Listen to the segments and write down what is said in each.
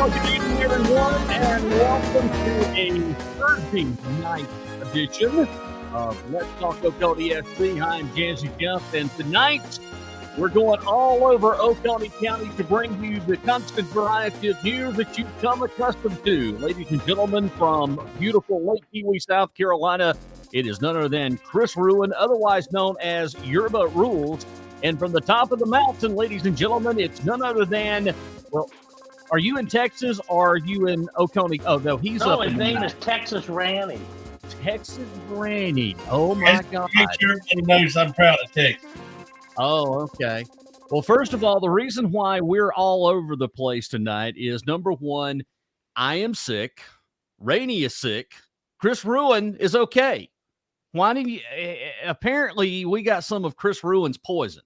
Well, good evening, everyone, and welcome to a Thursday night edition of Let's Talk Oconee SC. Hi, I'm Jancy Jump, and tonight we're going all over Oconee County to bring you the constant variety of news that you've come accustomed to. Ladies and gentlemen, from beautiful Lake Kiwi, South Carolina, it is none other than Chris Ruin, otherwise known as Yerba Rules. And from the top of the mountain, ladies and gentlemen, it's none other than, well, are you in Texas or are you in Oconee? Oh, no, he's up in his name is Texas Ranny. Texas Ranny. Oh, my God. Everybody knows I'm proud of Texas. Oh, okay. Well, first of all, the reason why we're all over the place tonight is, number one, I am sick. Rainey is sick. Chris Ruin is okay. Why did you? Apparently, we got some of Chris Ruin's poison.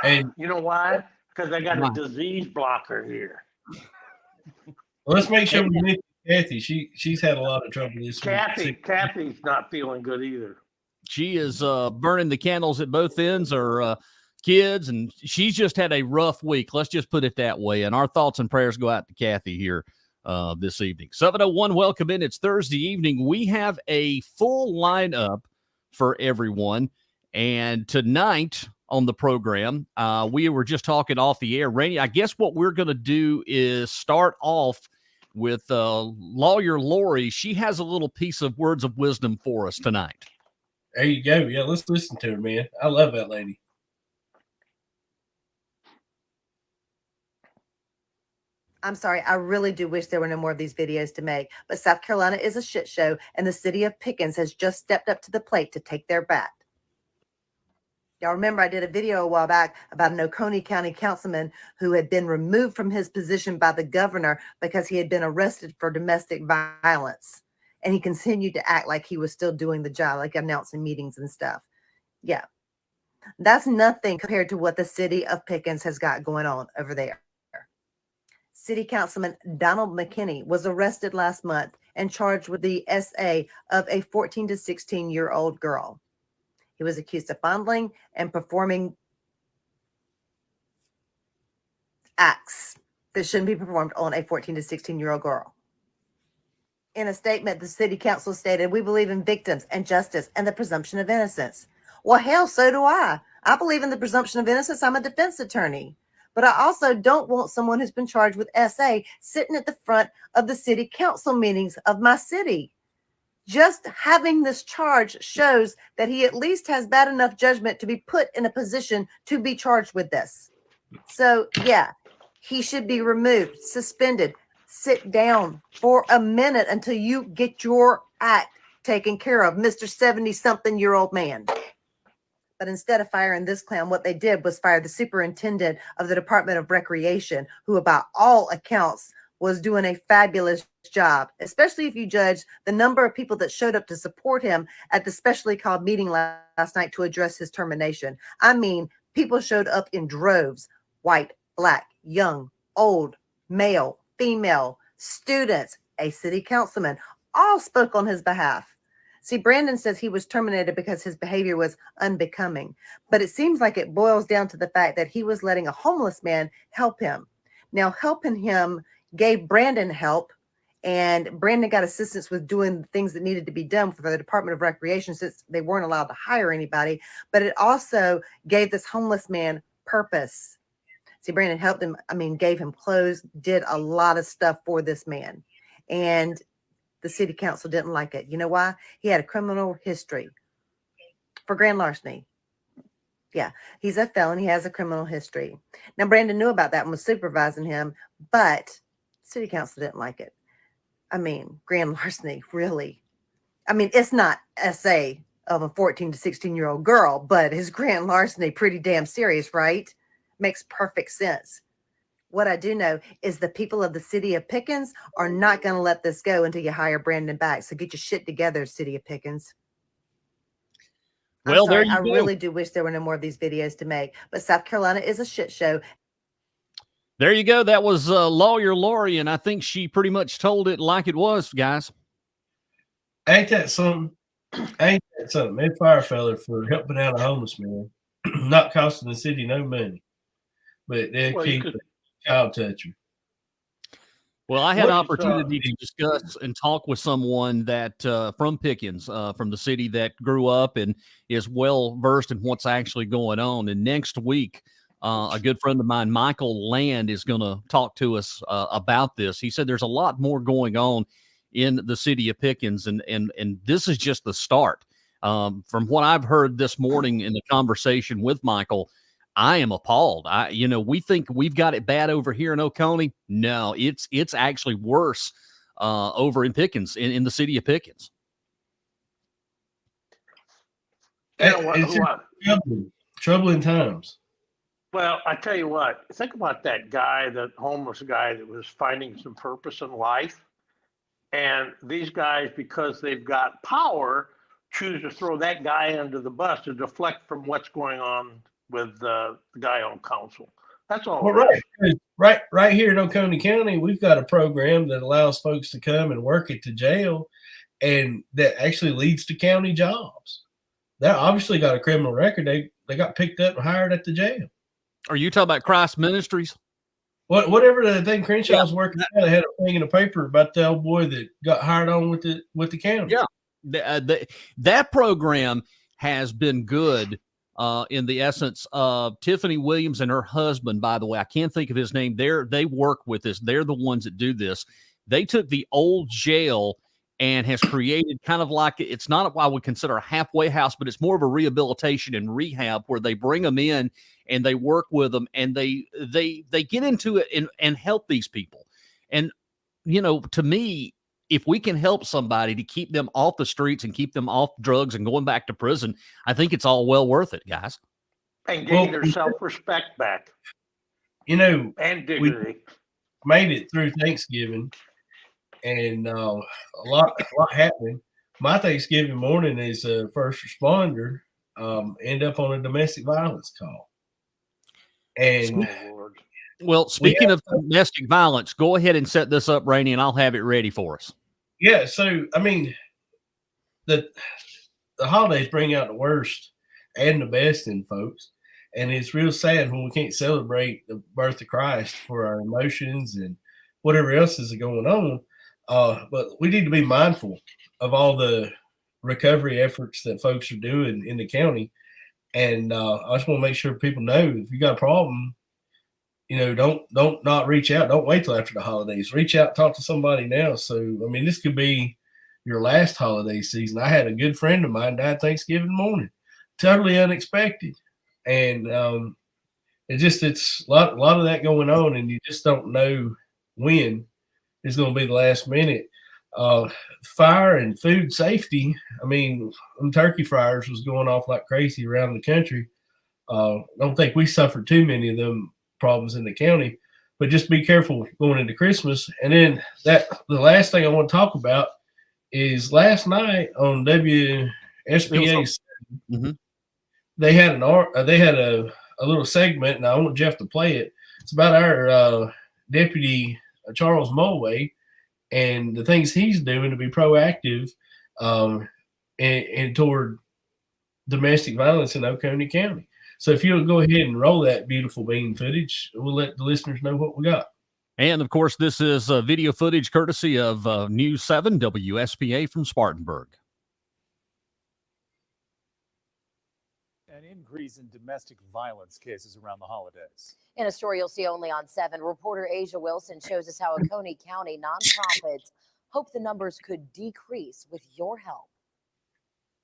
And you know why? Because I got a disease blocker here. Well, let's make sure we mention Kathy. She's had a lot of trouble this week. Kathy's not feeling good either. She is burning the candles at both ends, her kids, and she's just had a rough week. Let's just put it that way. And our thoughts and prayers go out to Kathy here this evening. 7:01, welcome in. It's Thursday evening. We have a full lineup for everyone. And tonight on the program, we were just talking off the air. Rainey, I guess what we're going to do is start off with lawyer Lori. She has a little piece of words of wisdom for us tonight. There you go. Yeah, let's listen to her, man. I love that lady. I'm sorry. I really do wish there were no more of these videos to make. But South Carolina is a shit show, and the city of Pickens has just stepped up to the plate to take their bat. Y'all remember I did a video a while back about an Oconee County councilman who had been removed from his position by the governor because he had been arrested for domestic violence. And he continued to act like he was still doing the job, like announcing meetings and stuff. Yeah. That's nothing compared to what the city of Pickens has got going on over there. City Councilman Donald McKinney was arrested last month and charged with the SA of a 14 to 16-year-old girl. He was accused of fondling and performing acts that shouldn't be performed on a 14 to 16-year-old girl. In a statement, the city council stated, "We believe in victims and justice and the presumption of innocence." Well, hell, so do I. I believe in the presumption of innocence. I'm a defense attorney. But I also don't want someone who's been charged with SA sitting at the front of the city council meetings of my city. Just having this charge shows that he at least has bad enough judgment to be put in a position to be charged with this. So, yeah, he should be removed, suspended, sit down for a minute until you get your act taken care of, Mr. 70-something-year-old man. But instead of firing this clown, what they did was fire the superintendent of the Department of Recreation, who, by all accounts, was doing a fabulous job, especially if you judge the number of people that showed up to support him at the specially called meeting last night to address his termination. I mean, people showed up in droves: white, black, young, old, male, female, students, a city councilman, all spoke on his behalf. See, Brandon says he was terminated because his behavior was unbecoming, but it seems like it boils down to the fact that he was letting a homeless man help him. Now, helping him gave Brandon help, and Brandon got assistance with doing the things that needed to be done for the Department of Recreation since they weren't allowed to hire anybody, but it also gave this homeless man purpose. See, Brandon helped him, gave him clothes, did a lot of stuff for this man, and the city council didn't like it. You know why? He had a criminal history for grand larceny. Yeah, he's a felon. He has a criminal history. Now, Brandon knew about that and was supervising him, but city council didn't like it. Grand larceny, really. It's not SA of a 14 to 16-year-old girl, but his grand larceny, pretty damn serious, right? Makes perfect sense. What I do know is the people of the city of Pickens are not going to let this go until you hire Brandon back. So get your shit together, city of Pickens. Well, there you go. I really do wish there were no more of these videos to make, but South Carolina is a shit show. There you go. That was lawyer Lori, and I think she pretty much told it like it was, guys. Ain't that something? They fire a fella for helping out a homeless man, not costing the city no money, but they keep the child toucher. Well, I had an opportunity to discuss and talk with someone that from Pickens, from the city, that grew up and is well versed in what's actually going on. And next week, a good friend of mine, Michael Land, is going to talk to us about this. He said there's a lot more going on in the city of Pickens, and this is just the start. From what I've heard this morning in the conversation with Michael, I am appalled. We think we've got it bad over here in Oconee. No, it's actually worse over in Pickens, in the city of Pickens. Troubling times. Well, I tell you what, think about that guy, that homeless guy that was finding some purpose in life. And these guys, because they've got power, choose to throw that guy under the bus to deflect from what's going on with the guy on council. That's all. Well, right here in Oconee County, we've got a program that allows folks to come and work at the jail, and that actually leads to county jobs. That obviously got a criminal record. They got picked up and hired at the jail. Are you talking about Christ Ministries? Whatever the thing Crenshaw's working at, they had a thing in the paper about the old boy that got hired on with the county. Yeah, that program has been good. In the essence of Tiffany Williams and her husband, by the way, I can't think of his name. They work with this. They're the ones that do this. They took the old jail and has created kind of like, it's not what I would consider a halfway house, but it's more of a rehabilitation and rehab where they bring them in and they work with them and they get into it and help these people. And, to me, if we can help somebody to keep them off the streets and keep them off drugs and going back to prison, I think it's all well worth it, guys. And getting their self-respect back. And dignity. We made it through Thanksgiving, and a lot happened. My Thanksgiving morning as a first responder, end up on a domestic violence call. And well, speaking of domestic violence, go ahead and set this up, Rainey, and I'll have it ready for us. Yeah, so I mean, the holidays bring out the worst and the best in folks, and it's real sad when we can't celebrate the birth of Christ for our emotions and whatever else is going on. But we need to be mindful of all the recovery efforts that folks are doing in the county, and I just want to make sure people know if you got a problem, don't not reach out. Don't wait till after the holidays. Reach out, talk to somebody now. So, I mean, this could be your last holiday season. I had a good friend of mine died Thanksgiving morning, totally unexpected. And it's a lot of that going on, and you just don't know when it's going to be the last minute. Fire and food safety. I mean, turkey fryers was going off like crazy around the country. Don't think we suffered too many of them problems in the county, but just be careful going into Christmas. And then the last thing I want to talk about is last night on WSPA, they had a little segment, and I want Jeff to play it. It's about our deputy Charles Mulway and the things he's doing to be proactive and toward domestic violence in Oconee County. So if you'll go ahead and roll that beautiful bean footage, we'll let the listeners know what we got. And, of course, this is video footage courtesy of News 7 WSPA from Spartanburg. An increase in domestic violence cases around the holidays. In a story you'll see only on 7, reporter Asia Wilson shows us how Oconee County nonprofits hope the numbers could decrease with your help.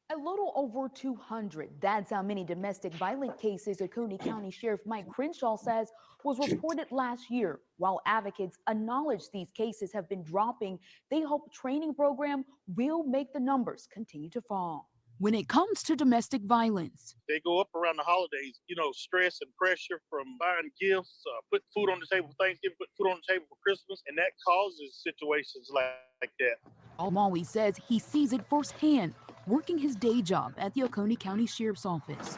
A little over 200. That's how many domestic violent cases Oconee County Sheriff Mike Crenshaw says was reported last year. While advocates acknowledge these cases have been dropping, they hope training program will make the numbers continue to fall. When it comes to domestic violence, they go up around the holidays, stress and pressure from buying gifts, put food on the table for Thanksgiving, put food on the table for Christmas, and that causes situations like that. Al-Mawi says he sees it firsthand, working his day job at the Oconee County Sheriff's Office.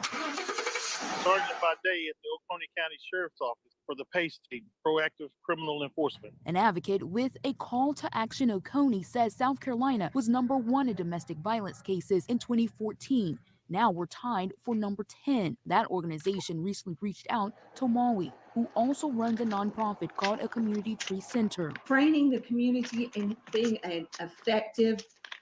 Sergeant by day at the Oconee County Sheriff's Office for the PACE team, Proactive Criminal Enforcement. An advocate with a call to action, Oconee says South Carolina was #1 in domestic violence cases in 2014. Now we're tied for number 10. That organization recently reached out to Maui, who also runs a nonprofit called a community tree center. Training the community and being an effective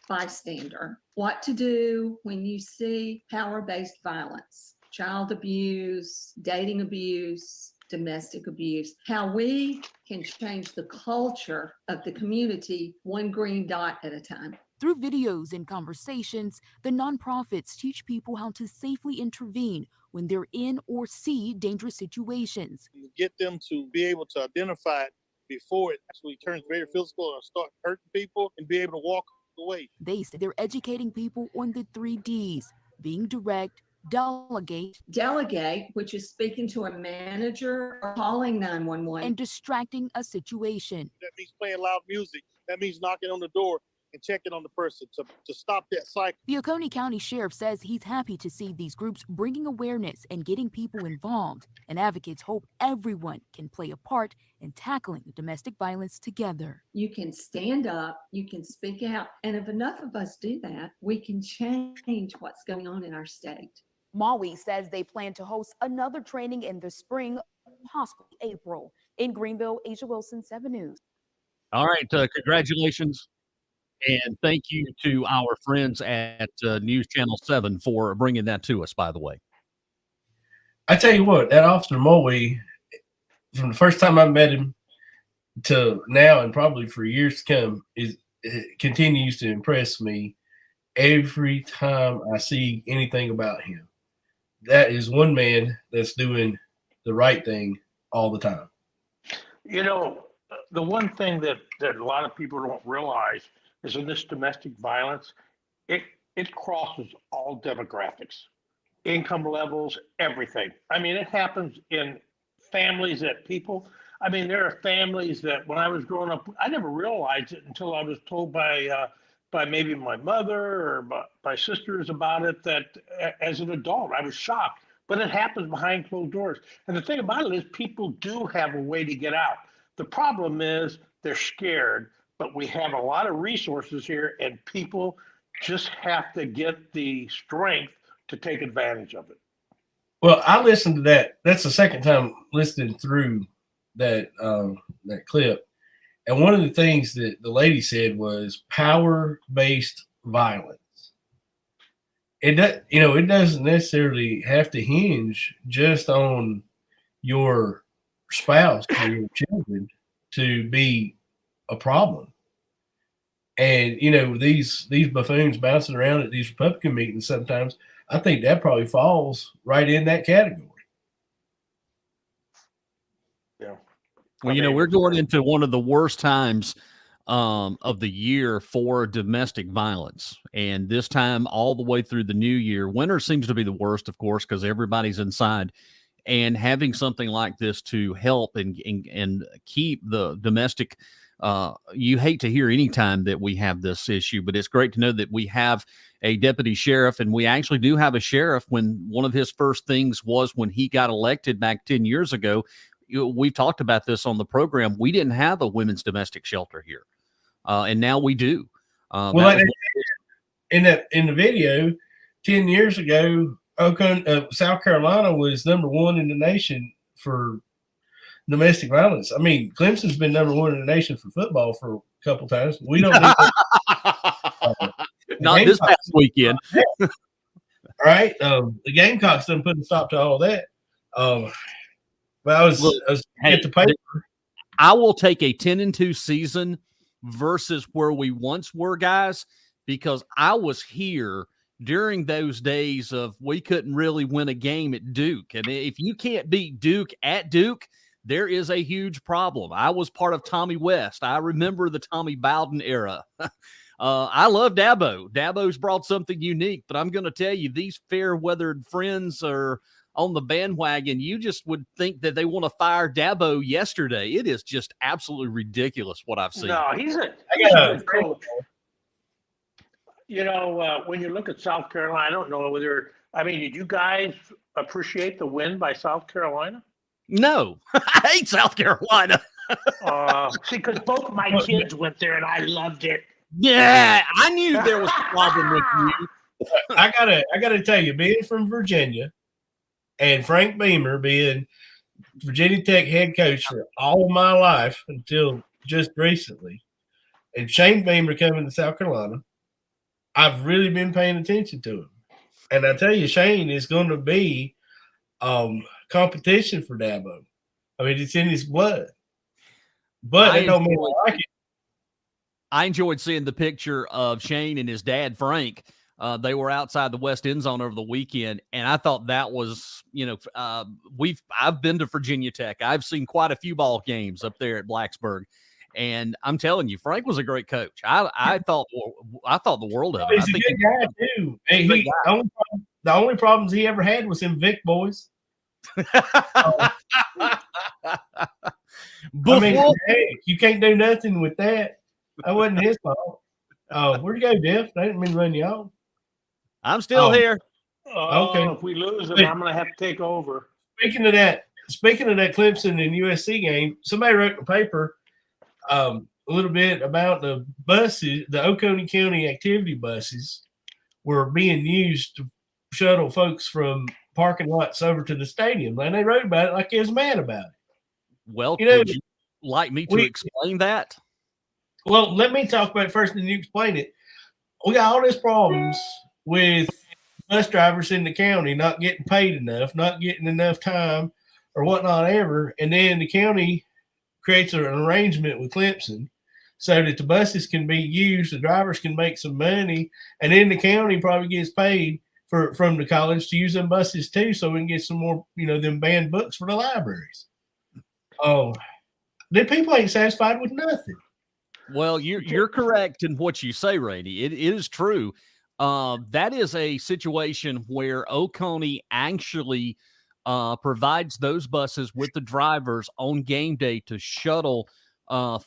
bystander. What to do when you see power-based violence, child abuse, dating abuse, domestic abuse, how we can change the culture of the community one green dot at a time. Through videos and conversations, the nonprofits teach people how to safely intervene when they're in or see dangerous situations. Get them to be able to identify it before it actually turns very physical or start hurting people, and be able to walk away. They say they're educating people on the 3 Ds: being direct, delegate, which is speaking to a manager or calling 911, and distracting a situation. That means playing loud music. That means knocking on the door and checking on the person to stop that cycle. The Oconee County Sheriff says he's happy to see these groups bringing awareness and getting people involved, and advocates hope everyone can play a part in tackling domestic violence together. You can stand up, you can speak out, and if enough of us do that, we can change what's going on in our state. Maui says they plan to host another training in the spring, possibly April. In Greenville, Asia Wilson, 7 News. All right, congratulations. And thank you to our friends at News Channel 7 for bringing that to us, by the way. I tell you what, that Officer Mulwee, from the first time I met him to now and probably for years to come, continues to impress me every time I see anything about him. That is one man that's doing the right thing all the time. You know, the one thing that a lot of people don't realize is in this domestic violence, it crosses all demographics, income levels, everything. I mean, it happens in families that people, I mean, there are families that when I was growing up, I never realized it until I was told by maybe my mother or my sisters about it, that as an adult, I was shocked. But it happens behind closed doors. And the thing about it is people do have a way to get out. The problem is they're scared, but we have a lot of resources here, and people just have to get the strength to take advantage of it. Well, I listened to that. That's the second time listening through that clip. And one of the things that the lady said was power-based violence. It doesn't necessarily have to hinge just on your spouse or your children to be a problem. And these buffoons bouncing around at these Republican meetings sometimes, I think that probably falls right in that category. Yeah. Well, we're going into one of the worst times of the year for domestic violence. And this time all the way through the new year, winter seems to be the worst, of course, because everybody's inside. And having something like this to help and keep the domestic, you hate to hear any time that we have this issue, but it's great to know that we have a deputy sheriff, and we actually do have a sheriff. When one of his first things was when he got elected back 10 years ago, we've talked about this on the program. We didn't have a women's domestic shelter here, and now we do. Well, in the video, 10 years ago, South Carolina was #1 in the nation for domestic violence. I mean, Clemson's been #1 in the nation for football for a couple times. We don't need not this past weekend. All right. The Gamecocks didn't put a stop to all that. But I was at the paper. I will take a 10-2 season versus where we once were, guys, because I was here during those days of we couldn't really win a game at Duke. And if you can't beat Duke at Duke, there is a huge problem. I was part of Tommy West. I remember the Tommy Bowden era. I love Dabo. Dabo's brought something unique, but I'm going to tell you, these fair-weathered friends are on the bandwagon. You just would think that they want to fire Dabo yesterday. It is just absolutely ridiculous what I've seen. No, he's a good coach. When you look at South Carolina, I don't know whether, did you guys appreciate the win by South Carolina? No, I hate South Carolina. See, because both my kids went there and I loved it. Yeah, I knew there was a problem with you. I gotta tell you, being from Virginia and Frank Beamer being Virginia Tech head coach for all my life until just recently, and Shane Beamer coming to South Carolina, I've really been paying attention to him. And I tell you, Shane is going to be competition for Dabo. I mean, it's in his blood. But it don't mean I like it. I enjoyed seeing the picture of Shane and his dad, Frank. They were outside the West End Zone over the weekend, and I thought that was, I've been to Virginia Tech. I've seen quite a few ball games up there at Blacksburg, and I'm telling you, Frank was a great coach. I thought the world of him. He's a good guy too. The only problems he ever had was them Vic boys. I mean, hey, you can't do nothing with that. That wasn't his fault. Where'd you go, Jeff? I didn't mean to run you off. I'm still here. Okay. If we lose him, I'm going to have to take over. Speaking of that Clemson and USC game, somebody wrote in the paper a little bit about the buses, the Oconee County activity buses were being used to shuttle folks from parking lots over to the stadium. And they wrote about it like they was mad about it. Well, would you like me to explain that? Well, let me talk about it first, and you explain it. We got all these problems with bus drivers in the county not getting paid enough, not getting enough time or whatnot ever. And then the county creates an arrangement with Clemson so that the buses can be used, the drivers can make some money, and then the county probably gets paid from the college to use them buses too, so we can get some more, them banned books for the libraries. Oh, then people ain't satisfied with nothing. Well, you're correct in what you say, Randy. It is true. That is a situation where Oconee actually provides those buses with the drivers on game day to shuttle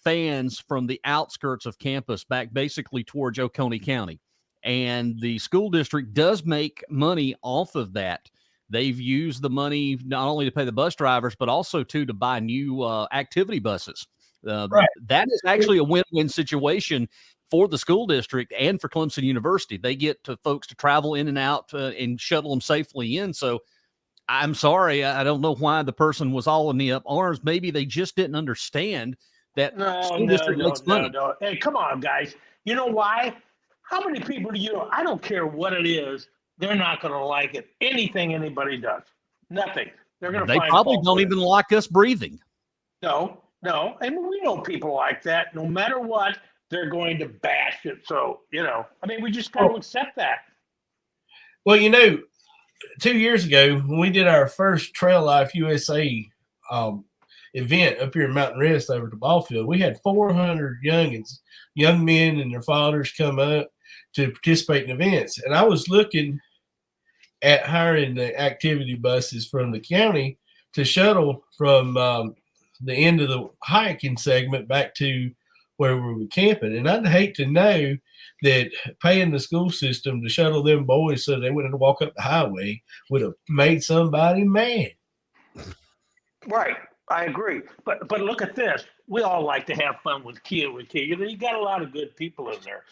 fans from the outskirts of campus back basically towards Oconee County. And the school district does make money off of that. They've used the money not only to pay the bus drivers, but also to buy new activity buses. Right. That is actually a win-win situation for the school district and for Clemson University. They get folks to travel in and out and shuttle them safely in. So I'm sorry, I don't know why the person was all in the up arms. Maybe they just didn't understand that school district makes money. No. Hey, come on, guys. You know why? How many people do you know? I don't care what it is. They're not going to like it. Anything anybody does. Nothing. They're going to find probably fault don't with even like us breathing. No. I mean, we know people like that. No matter what, they're going to bash it. So, we just got to accept that. Well, 2 years ago when we did our first Trail Life USA event up here in Mountain Rest over at the ball field, we had 400 young men and their fathers come up to participate in events. And I was looking at hiring the activity buses from the county to shuttle from the end of the hiking segment back to where we were camping. And I'd hate to know that paying the school system to shuttle them boys so they wouldn't walk up the highway would have made somebody mad. Right. I agree. But look at this. We all like to have fun with kids. You got a lot of good people in there.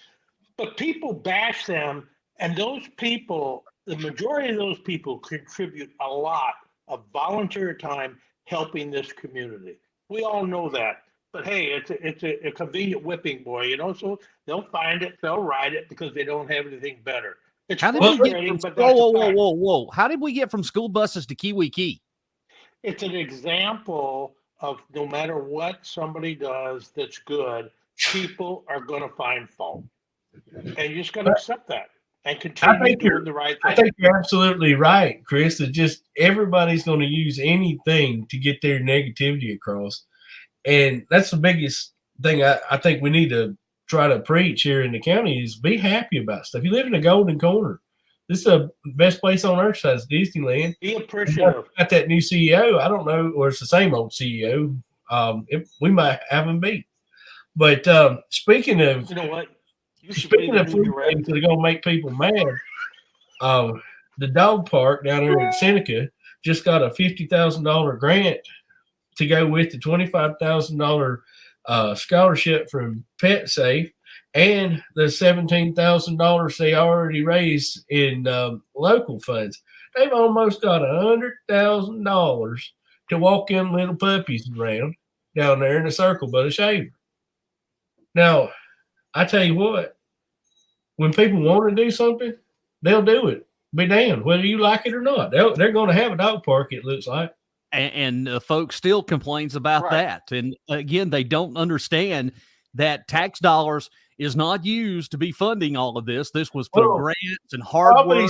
But people bash them, and those people, the majority of those people contribute a lot of volunteer time helping this community. We all know that. But hey, it's a convenient whipping boy, so they'll find it, they'll ride it because they don't have anything better. It's frustrating, but that's whoa. How did we get from school buses to Kiwi Key? It's an example of no matter what somebody does that's good, people are going to find fault. And you just got to accept that and continue doing the right thing. I think you're absolutely right, Chris. It's just everybody's going to use anything to get their negativity across. And that's the biggest thing I think we need to try to preach here in the county is be happy about stuff. You live in a golden corner. This is the best place on earth besides Disneyland. Be appreciative. Got that new CEO. I don't know, or it's the same old CEO. We might have him beat. But speaking of, you know what? Speaking of food things that are going to make people mad, the dog park down there in Seneca just got a $50,000 grant to go with the $25,000 scholarship from PetSafe. and the $17,000 they already raised in local funds. They've almost got $100,000 to walk them little puppies around down there in a circle but a shaver. Now, I tell you what, when people want to do something, they'll do it. Be damned, whether you like it or not. They're going to have a dog park, it looks like. And folks still complains about that. And again, they don't understand that tax dollars is not used to be funding all of this. This was for grants and hard work.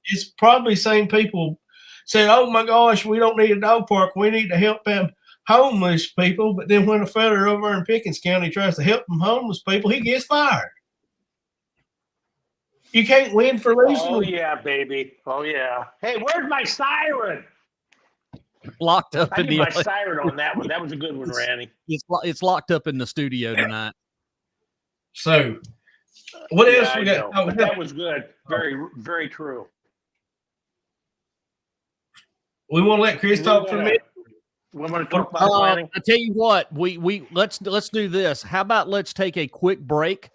It's probably same people said, "Oh my gosh, we don't need a dog park. We need to help them homeless people." But then when a fella over in Pickens County tries to help them homeless people, he gets fired. You can't win for losing. Oh yeah, baby. Oh yeah. Hey, where's my siren? Locked up I in need the my siren on that one. That was a good one, Randy. It's locked up in the studio tonight. So, what else we got? But that was good. Very, very true. We want to let Chris talk for a minute. We want to talk about planning. I tell you what, we let's do this. How about let's take a quick break,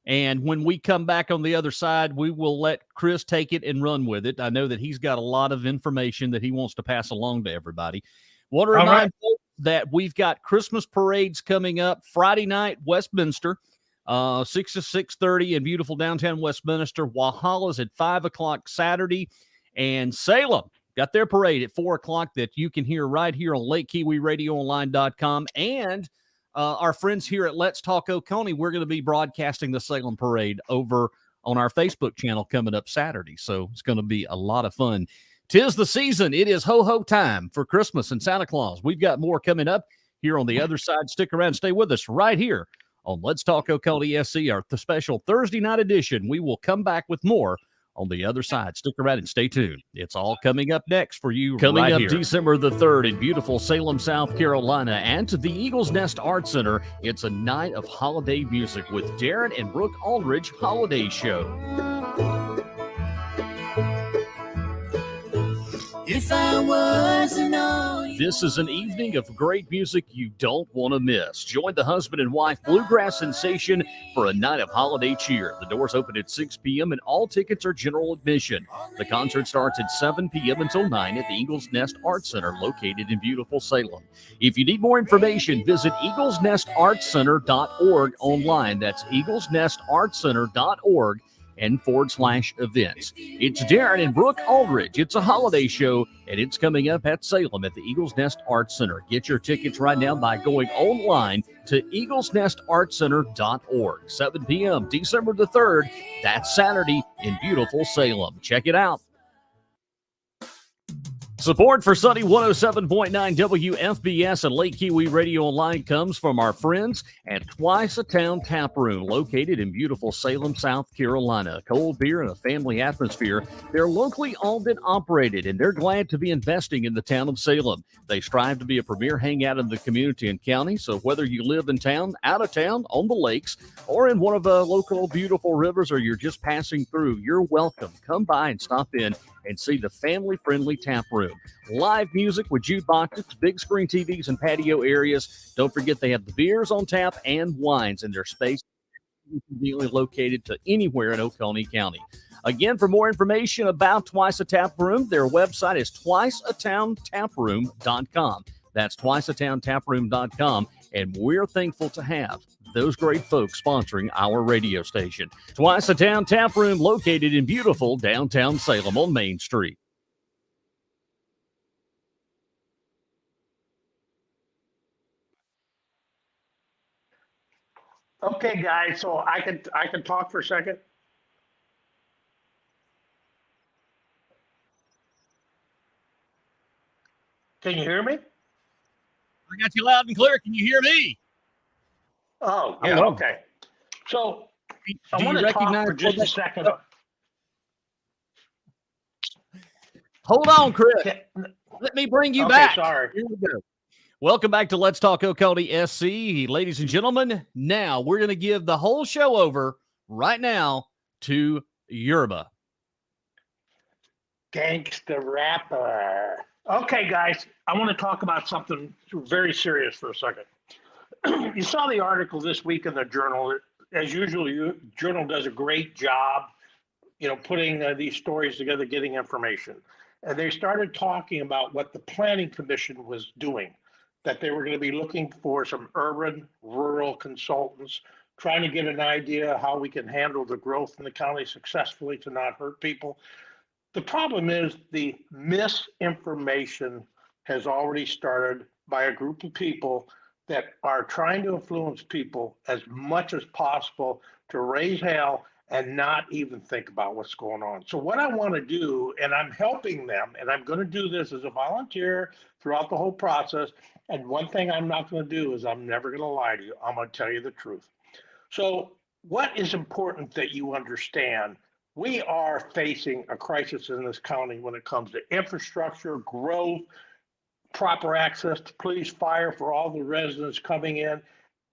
and when we come back on the other side, we will let Chris take it and run with it. I know that he's got a lot of information that he wants to pass along to everybody. Want to remind folks that we've got Christmas parades coming up Friday night, Westminster, 6 to 6:30 in beautiful downtown Westminster. Walhalla's at 5 o'clock Saturday, and Salem got their parade at 4 o'clock that you can hear right here on LakeKiwiRadioOnline.com. And our friends here at Let's Talk Oconee, we're going to be broadcasting the Salem Parade over on our Facebook channel coming up Saturday. So it's going to be a lot of fun. 'Tis the season. It is ho-ho time for Christmas and Santa Claus. We've got more coming up here on the other side. Stick around. Stay with us right here on Let's Talk Oconee SC, our special Thursday night edition. We will come back with more on the other side. Stick around and stay tuned. It's all coming up next for you. Coming up here. December the 3rd in beautiful Salem, South Carolina, and to the Eagles Nest Art Center, it's a night of holiday music with Darren and Brooke Aldridge Holiday Show. If I wasn't on This is an evening of great music you don't want to miss. Join the husband and wife bluegrass sensation for a night of holiday cheer. The doors open at 6 p.m. and all tickets are general admission. The concert starts at 7 p.m. until 9 at the Eagles Nest Art Center located in beautiful Salem. If you need more information, visit eaglesnestartcenter.org online. That's eaglesnestartcenter.org and /events. It's Darren and Brooke Aldridge. It's a holiday show, and it's coming up at Salem at the Eagles Nest Art Center. Get your tickets right now by going online to eaglesnestartcenter.org. 7 p.m. December the 3rd. That's Saturday in beautiful Salem. Check it out. Support for Sunny 107.9 WFBS and Lake Kiwi Radio Online comes from our friends at Twice a Town Tap Room, located in beautiful Salem, South Carolina. Cold beer and a family atmosphere. They're locally owned and operated, and they're glad to be investing in the town of Salem. They strive to be a premier hangout in the community and county, so whether you live in town, out of town, on the lakes, or in one of the local beautiful rivers, or you're just passing through, you're welcome. Come by and stop in and see the family-friendly tap room. Live music with jukeboxes, big screen TVs, and patio areas. Don't forget they have the beers on tap and wines in their space, conveniently located to anywhere in Oconee County. Again, for more information about Twice a Tap Room, their website is twiceatowntaproom.com. That's twiceatowntaproom.com, and we're thankful to have those great folks sponsoring our radio station. Twice a Town Tap Room, located in beautiful downtown Salem on Main Street. Okay, guys, so I can talk for a second. Can you hear me? I got you loud and clear. Can you hear me? Oh, yeah, okay. So I want to talk for just a second. Hold on, Chris. Let me bring you back. Sorry. Here we go. Welcome back to Let's Talk Oconee SC. Ladies and gentlemen, now we're going to give the whole show over right now to Yerba. Gangsta rapper. Okay, guys, I want to talk about something very serious for a second. You saw the article this week in the Journal. as usual, your journal does a great job, putting these stories together, getting information. And they started talking about what the Planning Commission was doing, that they were going to be looking for some urban, rural consultants, trying to get an idea how we can handle the growth in the county successfully to not hurt people. The problem is the misinformation has already started by a group of people that are trying to influence people as much as possible to raise hell and not even think about what's going on. So what I want to do, and I'm helping them, and I'm going to do this as a volunteer throughout the whole process. And one thing I'm not going to do is I'm never going to lie to you. I'm going to tell you the truth. So what is important that you understand? We are facing a crisis in this county when it comes to infrastructure, growth, proper access to police, fire for all the residents coming in.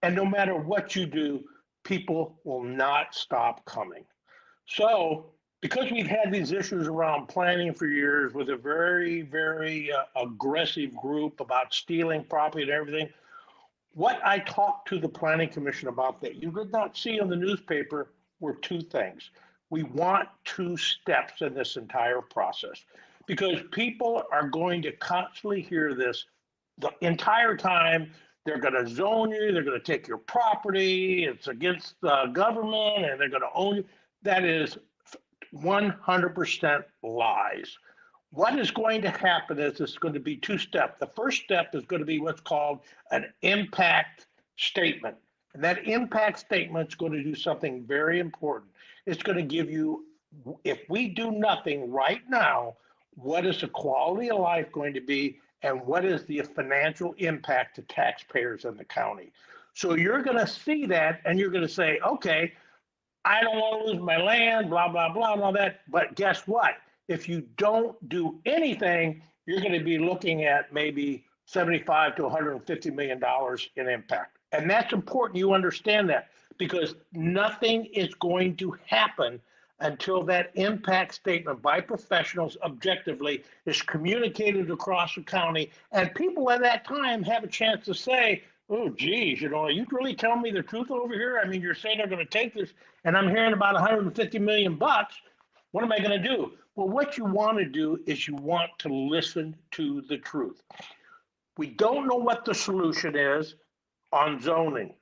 And no matter what you do, people will not stop coming. So because we've had these issues around planning for years with a very, very aggressive group about stealing property and everything, what I talked to the Planning Commission about that you did not see in the newspaper were two things. We want 2 steps in this entire process because people are going to constantly hear this the entire time. They're going to zone you. They're going to take your property. It's against the government and they're going to own you. That is 100% lies. What is going to happen is it's going to be 2 steps. The first step is going to be what's called an impact statement. And that impact statement is going to do something very important. It's going to give you, if we do nothing right now, what is the quality of life going to be and what is the financial impact to taxpayers in the county. So you're going to see that and you're going to say, okay, I don't want to lose my land, blah, blah, blah, and all that. But guess what? If you don't do anything, you're going to be looking at maybe $75 to $150 million in impact. And that's important you understand that because nothing is going to happen until that impact statement by professionals objectively is communicated across the county. And people at that time have a chance to say, oh, geez, are you really telling me the truth over here? I mean, you're saying they're going to take this and I'm hearing about 150 million bucks. What am I going to do? Well, what you want to do is you want to listen to the truth. We don't know what the solution is on zoning.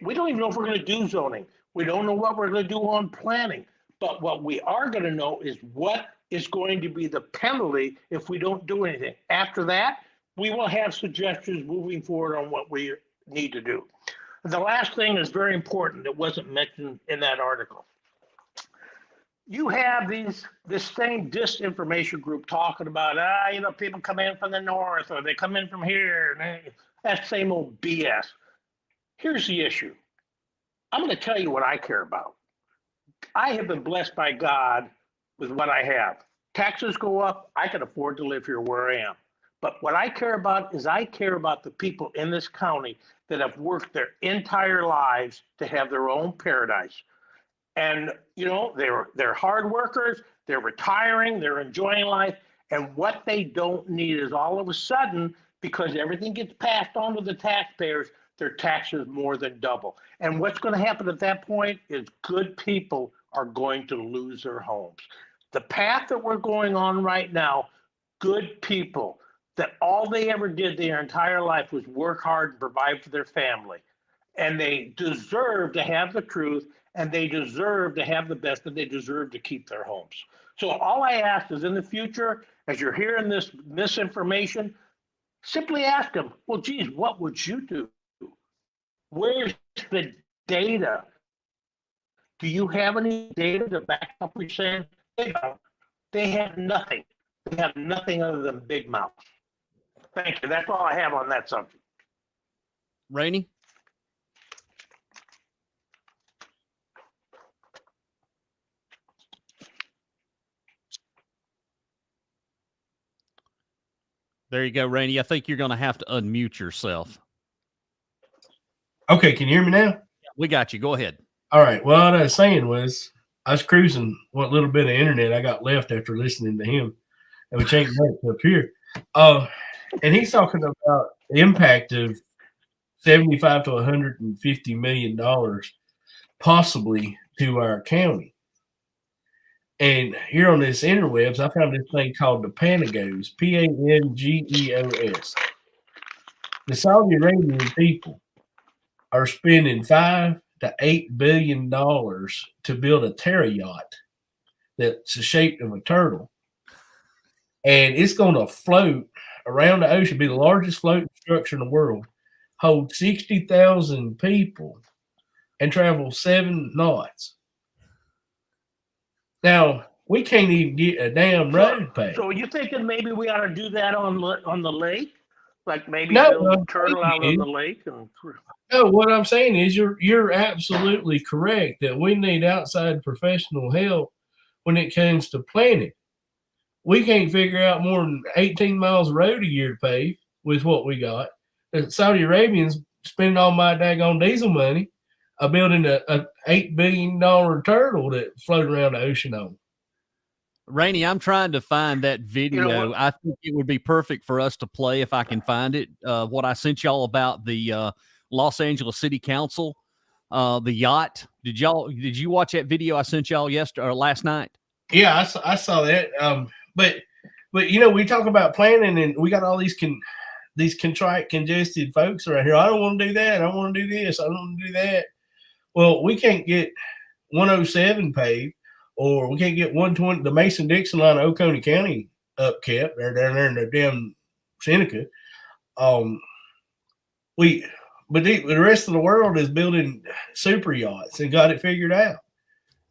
We don't even know if we're going to do zoning. We don't know what we're going to do on planning. But what we are going to know is what is going to be the penalty if we don't do anything. After that, we will have suggestions moving forward on what we need to do. The last thing is very important that wasn't mentioned in that article. You have this same disinformation group talking about, people come in from the north or they come in from here. And that same old BS. Here's the issue. I'm going to tell you what I care about. I have been blessed by God with what I have. Taxes go up. I can afford to live here where I am. But what I care about is I care about the people in this county that have worked their entire lives to have their own paradise. And, they're hard workers, they're retiring, they're enjoying life. And what they don't need is all of a sudden, because everything gets passed on to the taxpayers, their taxes more than double. And what's going to happen at that point is good people are going to lose their homes. The path that we're going on right now, good people that all they ever did their entire life was work hard and provide for their family. And they deserve to have the truth and they deserve to have the best and they deserve to keep their homes. So all I ask is in the future, as you're hearing this misinformation, simply ask them, well, geez, what would you do? Where's the data? Do you have any data to back up what you're saying? They don't. They have nothing. They have nothing other than big mouth. Thank you. That's all I have on that subject. Rainey? There you go, Rainey. I think you're going to have to unmute yourself. Okay, can you hear me now? We got you. Go ahead. All right. Well, what I was saying was I was cruising what little bit of internet I got left after listening to him, and we changed back up here. And he's talking about the impact of $75 to $150 million possibly to our county. And here on this interwebs, I found this thing called the Pangeos, Pangeos. The Saudi Arabian people are spending $5 to $8 billion to build a terror yacht that's the shape of a turtle, and it's going to float around the ocean, be the largest floating structure in the world, hold 60,000 people, and travel 7 knots. Now, we can't even get a damn road paved. So you thinking maybe we ought to do that on the lake? Like maybe No, build what a I'm turtle saying out on is- the lake? And No, what I'm saying is you're absolutely correct that we need outside professional help when it comes to planning. We can't figure out more than 18 miles of road a year to pave with what we got. The Saudi Arabians spending all my daggone diesel money building a $8 billion turtle that float around the ocean on. Rainey, I'm trying to find that video. You know what? I think it would be perfect for us to play if I can find it. What I sent y'all about the Los Angeles City Council, the yacht. Did you watch that video I sent y'all yesterday or last night? Yeah, I saw that. But you know, we talk about planning, and we got all these contrite, congested folks around here. I don't want to do that. I don't want to do this. I don't want to do that. Well, we can't get 107 paved, or we can't get 120, the Mason-Dixon line of Oconee County upkept. They're down there in the damn Seneca. But the rest of the world is building super yachts and got it figured out.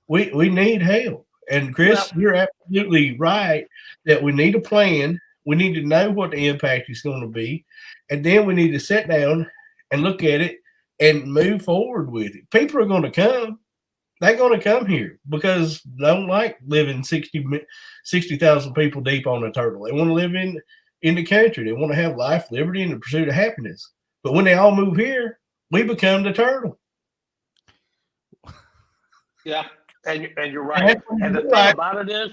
We need help. And Chris, you're absolutely right that we need a plan. We need to know what the impact is going to be. And then we need to sit down and look at it and move forward with it. People are going to come. They're going to come here because they don't like living 60,000 people deep on a turtle. They want to live in the country. They want to have life, liberty, and the pursuit of happiness. But when they all move here, we become the turtle. Yeah, and you're right. And the thing about it is,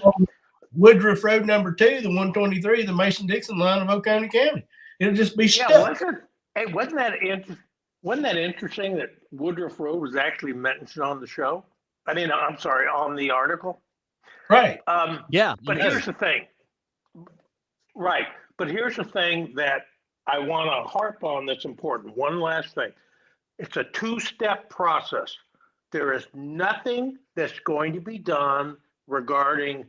Woodruff Road number 2, the 123, the Mason-Dixon line of Oconee County. It'll just be stuck. Wasn't that interesting that Woodruff Road was actually mentioned on the show? I'm sorry, on the article. Right. Yeah. But here's the thing. Right. But here's the thing that I want to harp on that's important. One last thing. It's a 2-step process. There is nothing that's going to be done regarding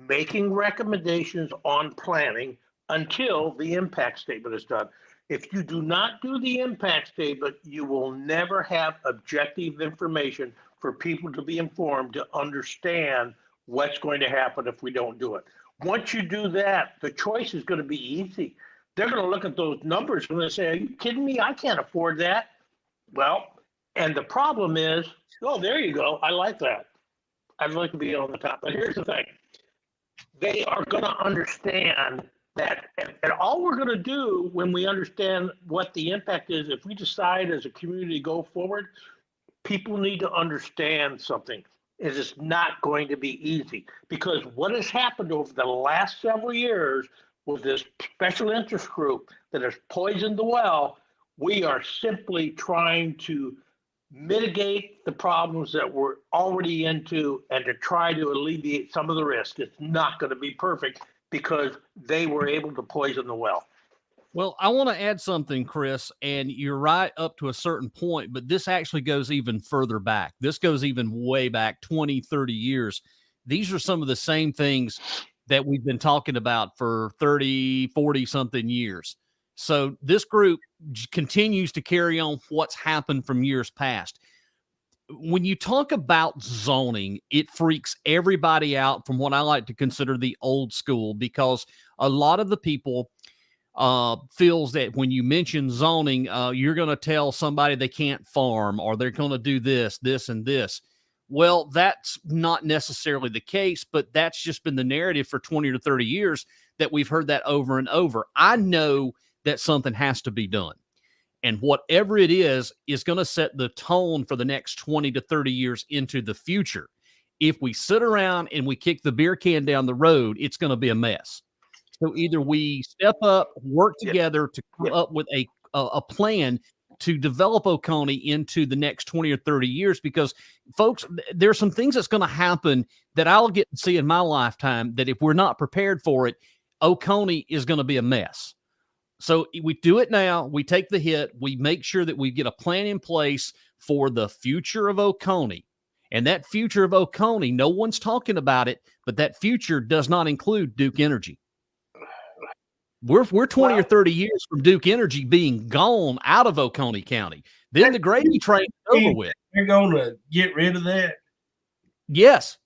making recommendations on planning until the impact statement is done. If you do not do the impact statement, you will never have objective information for people to be informed to understand what's going to happen if we don't do it. Once you do that, the choice is going to be easy. They're going to look at those numbers and they say, are you kidding me? I can't afford that. Well, and the problem is, oh, there you go. I like that. I'd like to be on the top. But here's the thing. They are going to understand that, and all we're going to do when we understand what the impact is, if we decide as a community to go forward, people need to understand something. It's not going to be easy, because what has happened over the last several years with this special interest group that has poisoned the well, we are simply trying to mitigate the problems that we're already into and to try to alleviate some of the risk. It's not going to be perfect because they were able to poison the well. Well, I want to add something, Chris, and you're right up to a certain point, but this actually goes even further back. This goes even way back 20, 30 years. These are some of the same things that we've been talking about for 30, 40 something years. So this group continues to carry on what's happened from years past. When you talk about zoning, it freaks everybody out from what I like to consider the old school, because a lot of the people feels that when you mention zoning, you're going to tell somebody they can't farm, or they're going to do this, and this. Well, that's not necessarily the case, but that's just been the narrative for 20 to 30 years that we've heard that over and over. I know that something has to be done. And whatever it is going to set the tone for the next 20 to 30 years into the future. If we sit around and we kick the beer can down the road, it's going to be a mess. So either we step up, work together to come up with a plan to develop Oconee into the next 20 or 30 years, because folks, there's some things that's going to happen that I'll get to see in my lifetime that if we're not prepared for it, Oconee is going to be a mess. So we do it now. We take the hit. We make sure that we get a plan in place for the future of Oconee. And that future of Oconee, no one's talking about it, but that future does not include Duke Energy. We're 20 or 30 years from Duke Energy being gone out of Oconee County. Then the gravy train is over with. They're going to get rid of that? Yes.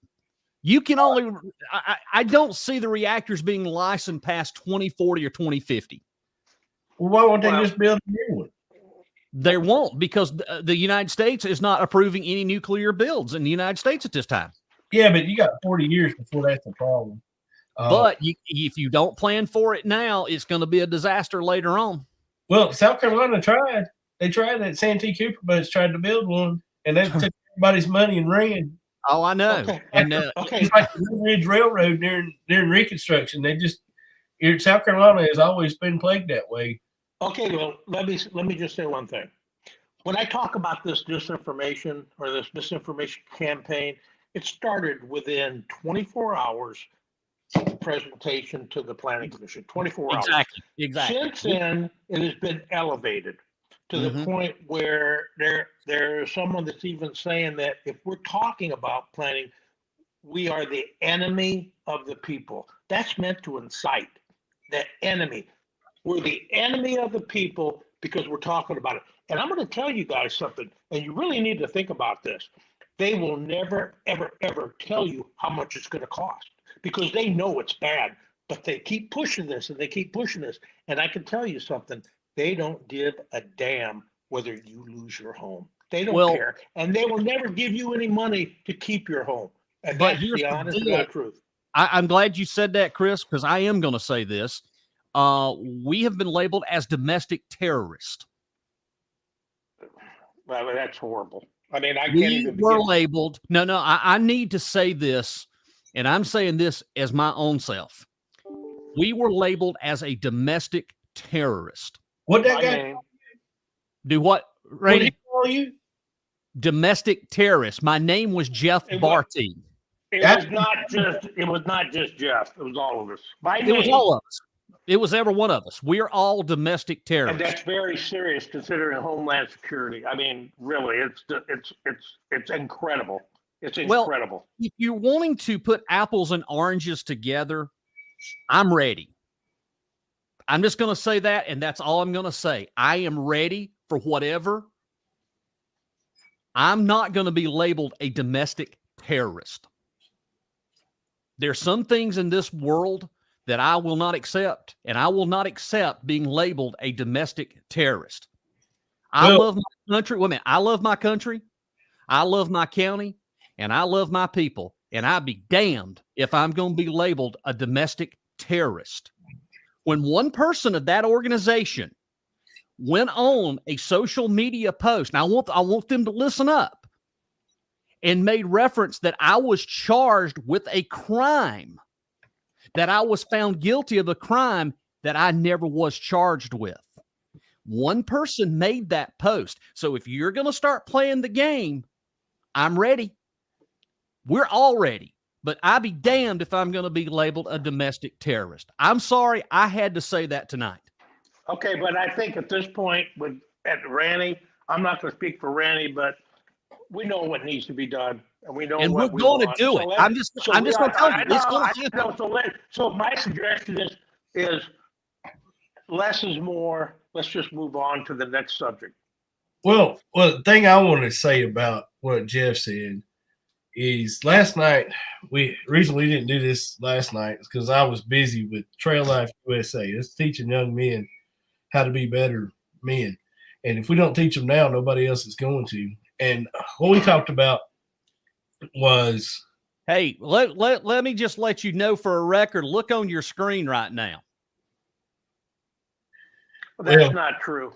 You can only – I don't see the reactors being licensed past 2040 or 2050. Well, why won't they just build a new one? They won't, because the United States is not approving any nuclear builds in the United States at this time. Yeah, but you got 40 years before that's a problem. But if you don't plan for it now, it's going to be a disaster later on. Well, South Carolina tried. They tried that. Santee Cooper Bus tried to build one, and they took everybody's money and ran. Oh, I know. Okay. And It's like the Blue Ridge Railroad during Reconstruction. South Carolina has always been plagued that way. Okay, well, let me just say one thing. When I talk about this disinformation or this misinformation campaign, it started within 24 hours of the presentation to the Planning Commission. 24 hours. Exactly. Since then, it has been elevated to the point where there's someone that's even saying that if we're talking about planning, we are the enemy of the people. That's meant to incite the enemy. We're the enemy of the people because we're talking about it. And I'm going to tell you guys something, and you really need to think about this. They will never, ever, ever tell you how much it's going to cost because they know it's bad, but they keep pushing this and they keep pushing this. And I can tell you something, they don't give a damn whether you lose your home. They don't care. And they will never give you any money to keep your home. And that's the honest truth. I'm glad you said that, Chris, because I am going to say this. We have been labeled as domestic terrorists. Well, that's horrible. I mean, I can't even. We were labeled. No, I need to say this, and I'm saying this as my own self. We were labeled as a domestic terrorist. What that guy do? What? Randy? What did he call you? Domestic terrorist. My name was Jeff Barty. It was not just Jeff. It was all of us. It was all of us. It was every one of us. We're all domestic terrorists. And that's very serious considering Homeland Security. I mean, really, it's incredible. It's incredible. Well, if you're wanting to put apples and oranges together, I'm ready. I'm just going to say that, and that's all I'm going to say. I am ready for whatever. I'm not going to be labeled a domestic terrorist. There's some things in this world that I will not accept, and I will not accept being labeled a domestic terrorist. I love my country. Wait a minute. I love my country. I love my county, and I love my people, and I'd be damned if I'm going to be labeled a domestic terrorist. When one person of that organization went on a social media post, and I want them to listen up, and made reference that I was charged with a crime, that I was found guilty of a crime that I never was charged with. One person made that post. So if you're going to start playing the game, I'm ready. We're all ready. But I'd be damned if I'm going to be labeled a domestic terrorist. I'm sorry, I had to say that tonight. Okay, but I think at this point at Randy, I'm not going to speak for Randy, but we know what needs to be done. And we know we're going to do it. I'm just going to tell you. It's going to happen. So my suggestion is less is more. Let's just move on to the next subject. Well, the thing I want to say about what Jeff said is last night, reason we didn't do this last night is because I was busy with Trail Life USA. It's teaching young men how to be better men. And if we don't teach them now, nobody else is going to. And what we talked about was, hey, let me just let you know for a record, look on your screen right now. Well, that's not true.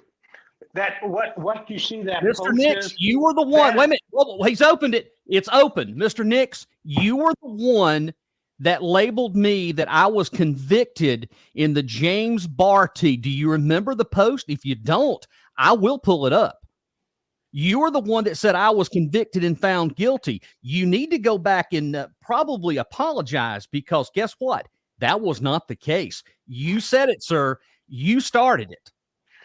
That what you see that Mr. Nix, you were the one. Wait a minute. Well, he's opened it. It's open. Mr. Nix, you were the one that labeled me that I was convicted in the James Barty. Do you remember the post? If you don't, I will pull it up. You're the one that said I was convicted and found guilty. You need to go back and probably apologize, because guess what? That was not the case. You said it, sir. You started it.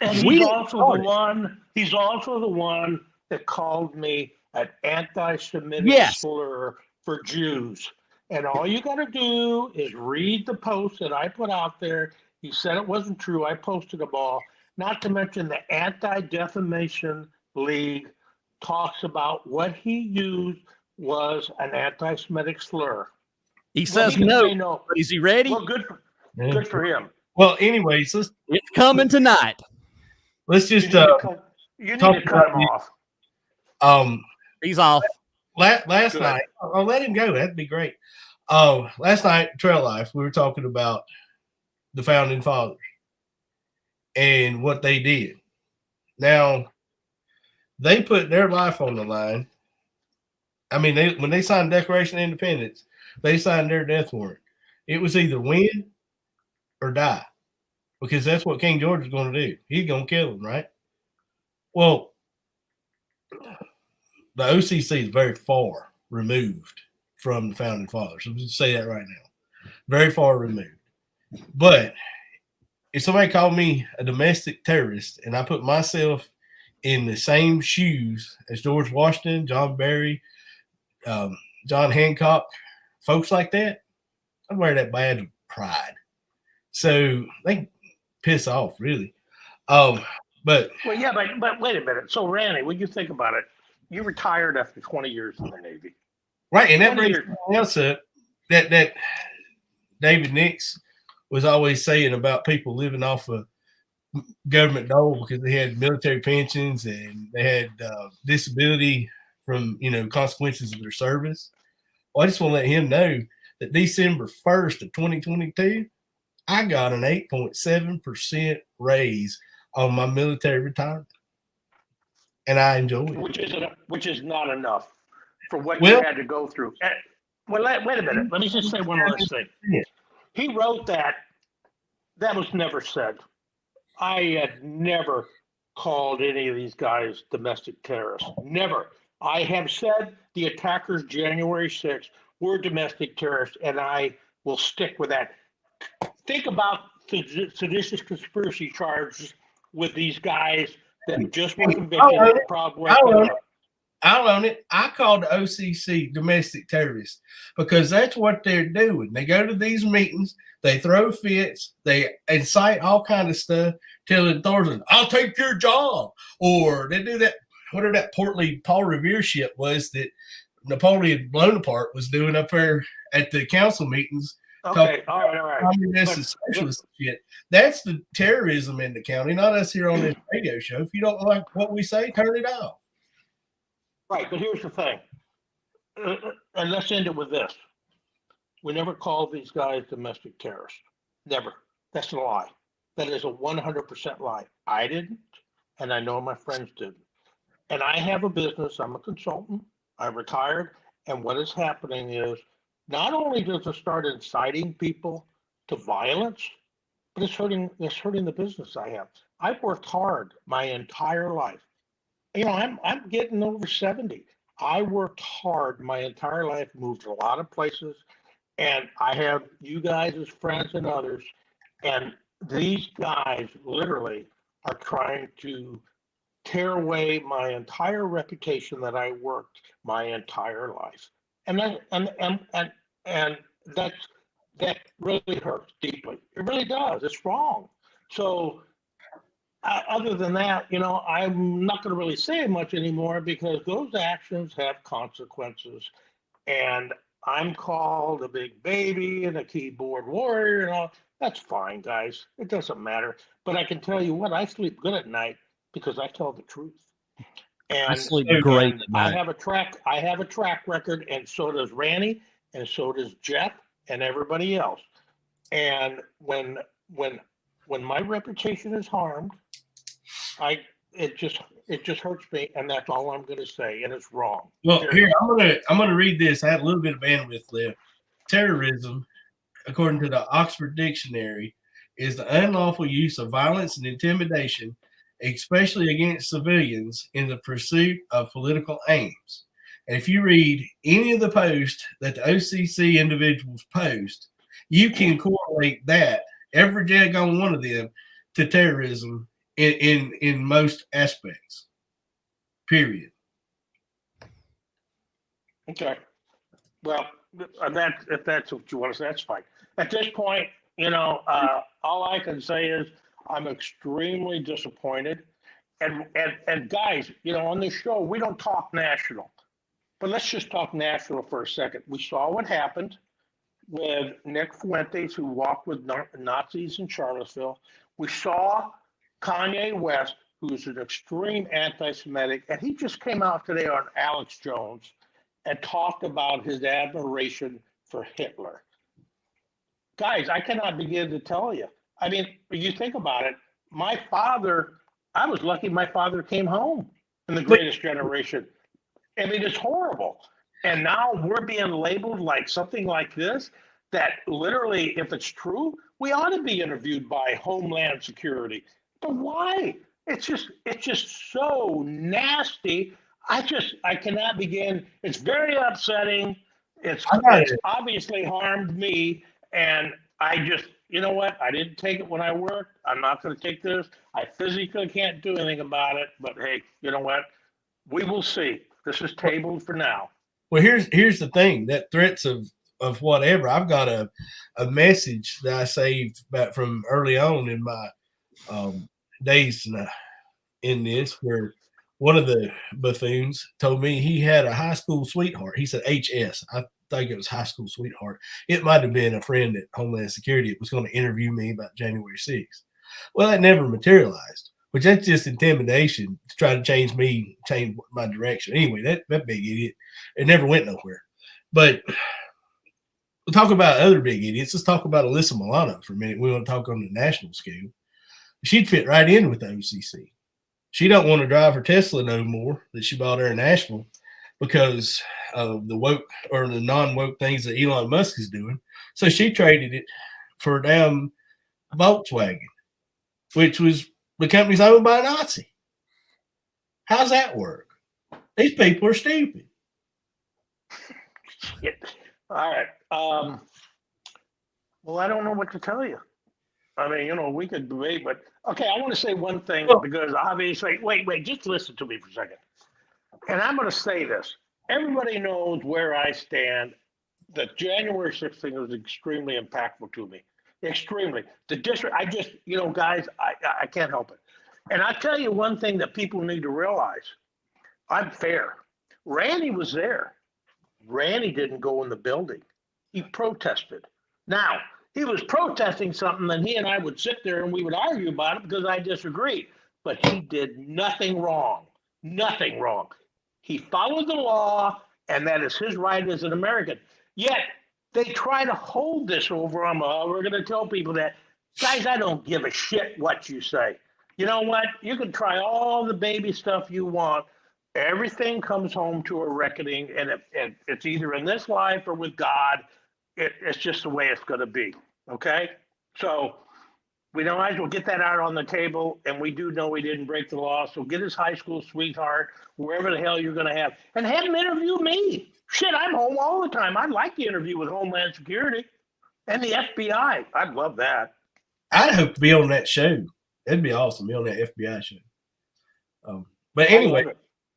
And We he's didn't also start the it. one. He's also the one that called me an anti-Semitic Yes. slur for Jews. And all you got to do is read the post that I put out there. He said it wasn't true. I posted them all. Not to mention the Anti-Defamation League talks about what he used was an anti-Semitic slur. He Well, says he can no. say no. But is he ready? Well, good for him. Well, anyways, It's coming tonight. let's You just need to cut, talk him about off. He's off. Last Good. night, I'll let him go. That'd be great. Last night, Trail Life, we were talking about the founding fathers and what they did. Now, they put their life on the line. I mean, when they signed Declaration of Independence, they signed their death warrant. It was either win or die, because that's what King George is going to do. He's going to kill them, right? Well, the OCC is very far removed from the founding fathers. I'll just say that right now. Very far removed. But if somebody called me a domestic terrorist and I put myself in the same shoes as George Washington, John Barry, John Hancock, folks like that, I'd wear that badge of pride. So they piss off, really. But Well, yeah, but wait a minute. So, Randy, when you think about it, you retired after 20 years in the Navy. right, and that 20 brings years. something else up that David Nix was always saying about people living off of government dole because they had military pensions and they had disability from consequences of their service. Well, I just want to let him know that December 1st of 2022, I got an 8.7% raise on my military retirement, and I enjoy it. Which is not enough for what Well- you had to go through. Well, wait a minute. Let me just say one last thing. He wrote that. That was never said. I had never called any of these guys domestic terrorists. Never. I have said the attackers January 6th were domestic terrorists, and I will stick with that. Think about seditious conspiracy charges with these guys that just were convicted of Proud Boys. I'll own it. I call the OCC domestic terrorists because that's what they're doing. They go to these meetings, they throw fits, they incite all kind of stuff, telling authorities, "I'll take your job," or they do that. Whatever that portly Paul Revere shit was that Napoleon Bonaparte was doing up there at the council meetings. Okay, all right. Communist and socialist shit. That's the terrorism in the county, not us here on this radio show. If you don't like what we say, turn it off. Right, but here's the thing. And let's end it with this. We never called these guys domestic terrorists. Never. That's a lie. That is a 100% lie. I didn't, and I know my friends didn't. And I have a business. I'm a consultant. I retired. And what is happening is not only does it start inciting people to violence, but it's hurting the business I have. I've worked hard my entire life. I'm getting over 70. I worked hard my entire life, moved a lot of places, and I have you guys as friends and others. And these guys literally are trying to tear away my entire reputation that I worked my entire life. And that really hurts deeply. It really does. It's wrong. So other than that, I'm not going to really say much anymore because those actions have consequences. And I'm called a big baby and a keyboard warrior and all. That's fine, guys. It doesn't matter. But I can tell you what, I sleep good at night because I tell the truth. And I sleep great at I night. have a track record, and so does Randy, and so does Jeff, and everybody else. And when my reputation is harmed, it just hurts me, and that's all I'm going to say, and it's wrong. Well, here I'm gonna read this. I had a little bit of bandwidth left. Terrorism, according to the Oxford Dictionary, is the unlawful use of violence and intimidation especially against civilians in the pursuit of political aims. And if you read any of the posts that the OCC individuals post, you can correlate that, every daggone one of them, to terrorism in most aspects. Period. Okay. Well, if that's what you want to say, that's fine. At this point, all I can say is I'm extremely disappointed. And guys, on this show, we don't talk national, but let's just talk national for a second. We saw what happened with Nick Fuentes, who walked with Nazis in Charlottesville. We saw Kanye West, who's an extreme anti-Semitic, and he just came out today on Alex Jones and talked about his admiration for Hitler. Guys, I cannot begin to tell you. I mean, you think about it, I was lucky my father came home in The Greatest Generation. I mean, it's horrible. And now we're being labeled like something like this, that literally, if it's true, we ought to be interviewed by Homeland Security. But why? It's just so nasty. I cannot begin. It's very upsetting. It's obviously harmed me. And I just, you know what? I didn't take it when I worked. I'm not going to take this. I physically can't do anything about it. But hey, you know what? We will see. This is tabled for now. Well, here's the thing, that threats of whatever. I've got a message that I saved back from early on in my days in this, where one of the buffoons told me he had a high school sweetheart. He said HS. I think it was high school sweetheart. It might have been a friend at Homeland Security that was going to interview me about January 6th. Well, that never materialized, which that's just intimidation to try to change my direction. Anyway, that big idiot, it never went nowhere. But we'll talk about other big idiots. Let's talk about Alyssa Milano for a minute. We want to talk on the national scale. She'd fit right in with the OCC. She don't want to drive her Tesla no more that she bought there in Nashville because of the woke or the non-woke things that Elon Musk is doing. So she traded it for a damn Volkswagen, which was the company's owned by a Nazi. How's that work? These people are stupid. All right. Well, I don't know what to tell you. I mean, we could debate, but okay, I want to say one thing because obviously, wait, just listen to me for a second. And I'm going to say this. Everybody knows where I stand. The January 6th thing was extremely impactful to me. Extremely. The district, guys, I can't help it. And I tell you one thing that people need to realize. I'm fair. Randy was there. Randy didn't go in the building. He protested. Now, he was protesting something, and he and I would sit there and we would argue about it because I disagreed. But he did nothing wrong. Nothing wrong. He followed the law, and that is his right as an American. Yet, they try to hold this over him. We're going to tell people that, guys, I don't give a shit what you say. You know what? You can try all the baby stuff you want. Everything comes home to a reckoning, and it's either in this life or with God. It's just the way it's going to be. Okay? So we might as well get that out on the table, and we do know he didn't break the law. So get his high school sweetheart, wherever the hell you're going to have, and have him interview me. Shit, I'm home all the time. I'd like the interview with Homeland Security and the FBI. I'd love that. I'd hope to be on that show. That'd be awesome, be on that FBI show. But anyway,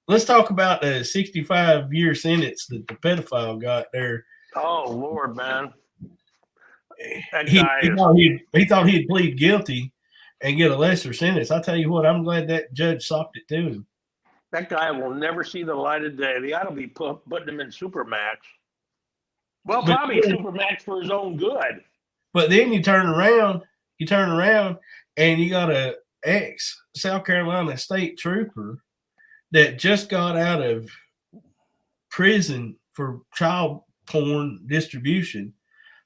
let's talk about the 65-year sentence that the pedophile got there. Oh, Lord, man. He thought he'd plead guilty and get a lesser sentence. I'll tell you what, I'm glad that judge socked it to him. That guy will never see the light of day. They ought to be putting him in Supermax. Well, probably Supermax for his own good. But then you turn around, and you got a ex-South Carolina state trooper that just got out of prison for child porn distribution.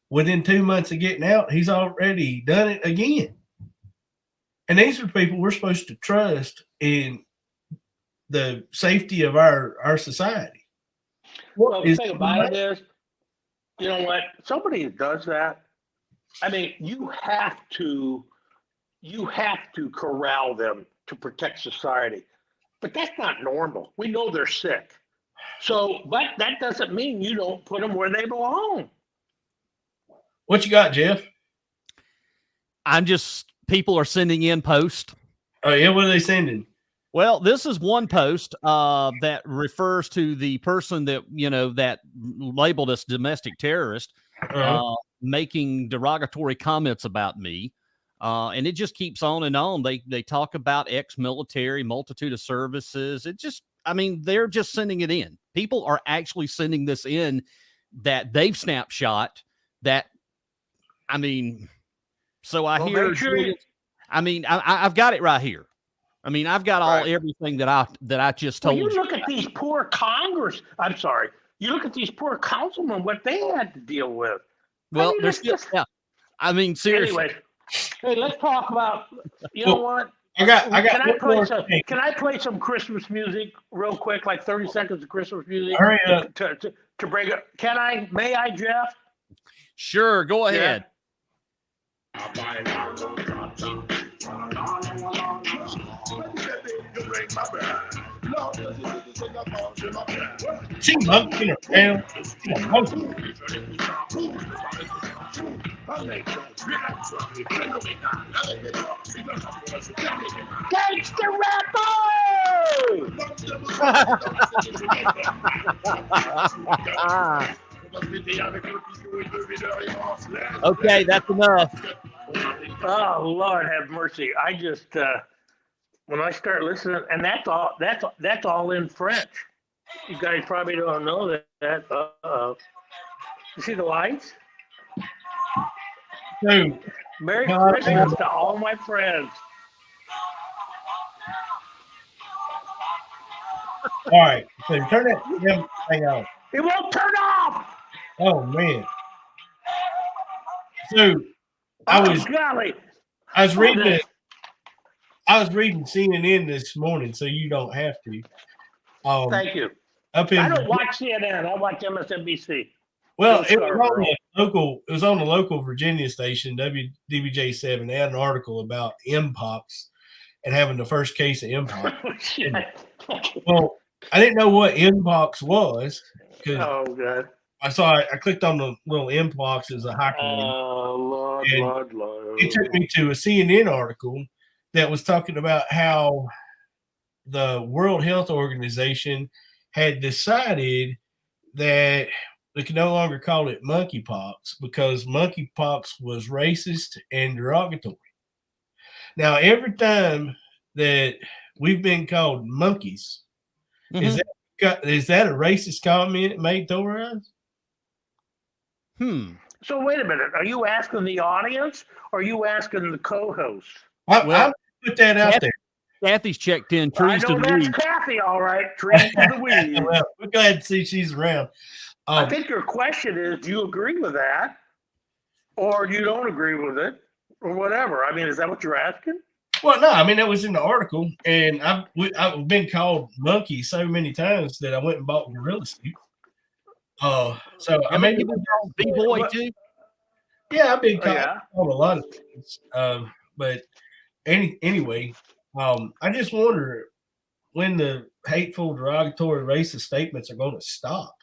Within 2 months of getting out, he's already done it again. And these are people we're supposed to trust in the safety of our society. Well, the thing about it is, you know what? Somebody who does that, I mean, you have to corral them to protect society. But that's not normal. We know they're sick. So, but that doesn't mean you don't put them where they belong. What you got, Jeff? People are sending in posts. Oh yeah, what are they sending? Well, this is one post that refers to the person that, that labeled us domestic terrorist, making derogatory comments about me. And it just keeps on and on. They talk about ex-military, multitude of services. They're just sending it in. People are actually sending this in that they've snapshot that. So I hear. I've got it right here. I've got everything that I just told you. You look at these poor you look at these poor councilmen, what they had to deal with. Well, seriously. Anyway, hey, let's talk about. You know what? Can I play some Christmas music real quick, like 30 seconds of Christmas music? Hurry up. To break it. May I, Jeff? Sure, go ahead. She monkey around. Gangsta rapper! Okay, that's enough. Oh, Lord have mercy. I just when I start listening, and that's all in French. You guys probably don't know that. You see the lights? Dude. Merry Christmas to all my friends. All right, so turn that thing on. It won't turn off. Oh man. So I was reading CNN this morning, so you don't have to. Thank you. I don't watch CNN. I watch MSNBC. Well, it was on the local Virginia station, WDBJ7. They had an article about Mpox and having the first case of Mpox. Well, I didn't know what Mpox was. Oh, God. I clicked on the little Mpox as a hyperlink. Oh, Lord. It took me to a CNN article that was talking about how the World Health Organization had decided that they could no longer call it monkeypox because monkeypox was racist and derogatory. Now, every time that we've been called monkeys, is that a racist comment made toward us? So wait a minute. Are you asking the audience or are you asking the co-host? I put that out there. Kathy's checked in. Trees I know that's Kathy, all right. Trees to the weeds. Well, we're glad to see she's around. I think your question is, do you agree with that? Or you don't agree with it? Or whatever. Is that what you're asking? Well, no, that was in the article. And I've been called monkey so many times that I went and bought gorilla suit. So I mean, big boy too. Yeah, I've been called a lot of things. But anyway, I just wonder when the hateful, derogatory, racist statements are going to stop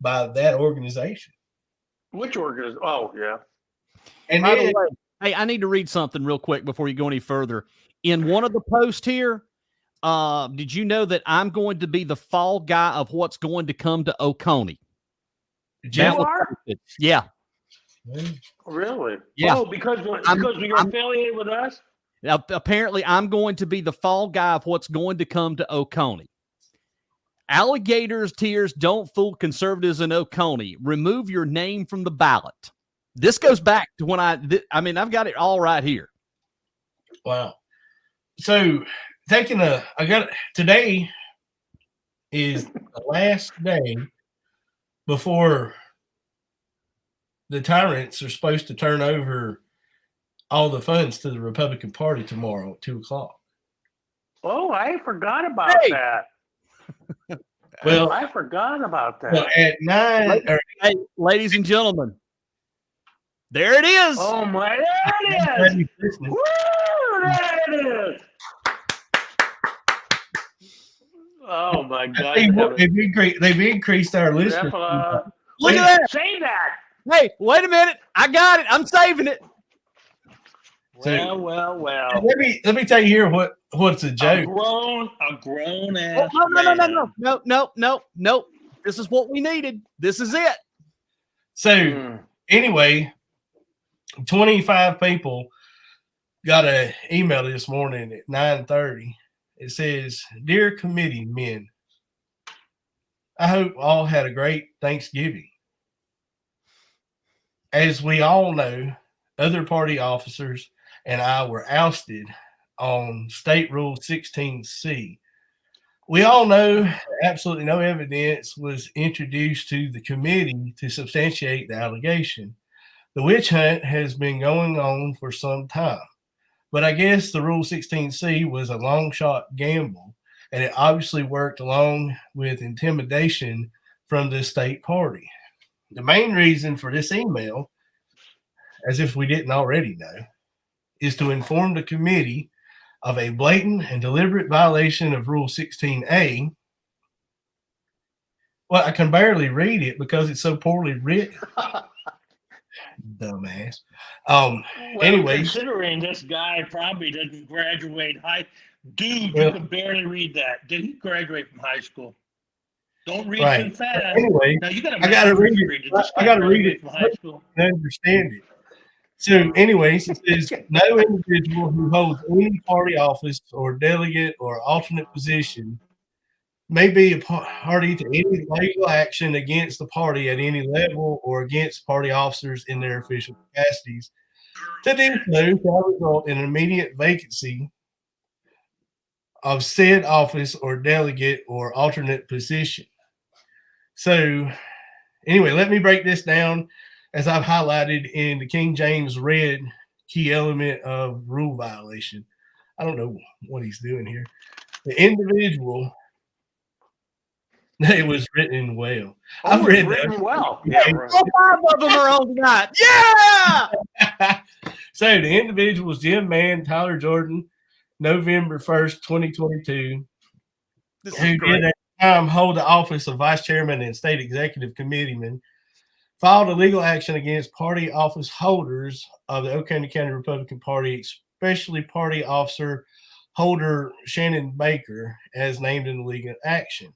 by that organization. Which organization? Oh, yeah. And by the way, hey, I need to read something real quick before you go any further. In one of the posts here, did you know that I'm going to be the fall guy of what's going to come to Oconee? You are? Yeah. Really? Yeah. Oh, because you're affiliated with us? Now, apparently, I'm going to be the fall guy of what's going to come to Oconee. Alligators' tears don't fool conservatives in Oconee. Remove your name from the ballot. This goes back to when I've got it all right here. Wow. So today is the last day before the tyrants are supposed to turn over all the funds to the Republican Party tomorrow at 2:00. Oh, I forgot about that. Well, I forgot about that. Well, at 9, hey, ladies and gentlemen, there it is. Oh my, there it is. Woo, there it is. Oh my God! They've increased our listeners. Look at that. Say that. Hey, wait a minute. I got it. I'm saving it. Well. Let me tell you here what's a joke. A grown ass. No. This is what we needed. This is it. So anyway, 25 people got an email this morning at 9:30. It says, "Dear committee men, I hope all had a great Thanksgiving. As we all know, other party officers and I were ousted on State Rule 16C. We all know absolutely no evidence was introduced to the committee to substantiate the allegation. The witch hunt has been going on for some time, but I guess the Rule 16C was a long shot gamble, and it obviously worked along with intimidation from the state party. The main reason for this email, as if we didn't already know, is to inform the committee of a blatant and deliberate violation of Rule 16A. Well, I can barely read it because it's so poorly written. Dumbass. Anyways, considering this guy probably didn't graduate you can barely read that. Did he graduate from high school? Don't read too fast. Anyway, now you I gotta read it. I gotta read it from high school. to understand it. So, anyways, it says no individual who holds any party office or delegate or alternate position may be a party to any legal action against the party at any level or against party officers in their official capacities. To do so shall result in an immediate vacancy of said office or delegate or alternate position. So, anyway, let me break this down as I've highlighted in the King James Red key element of rule violation. I don't know what he's doing here. The individual, it was written well. I've read written well. Yeah, right. All 5 of them are on tonight. Yeah. So the individuals, Jim Mann, Tyler Jordan, November 1st, 2022, who did at the time hold the office of vice chairman and state executive committeeman, filed a legal action against party office holders of the Oconee County Republican Party, especially party officer holder Shannon Baker, as named in the legal action.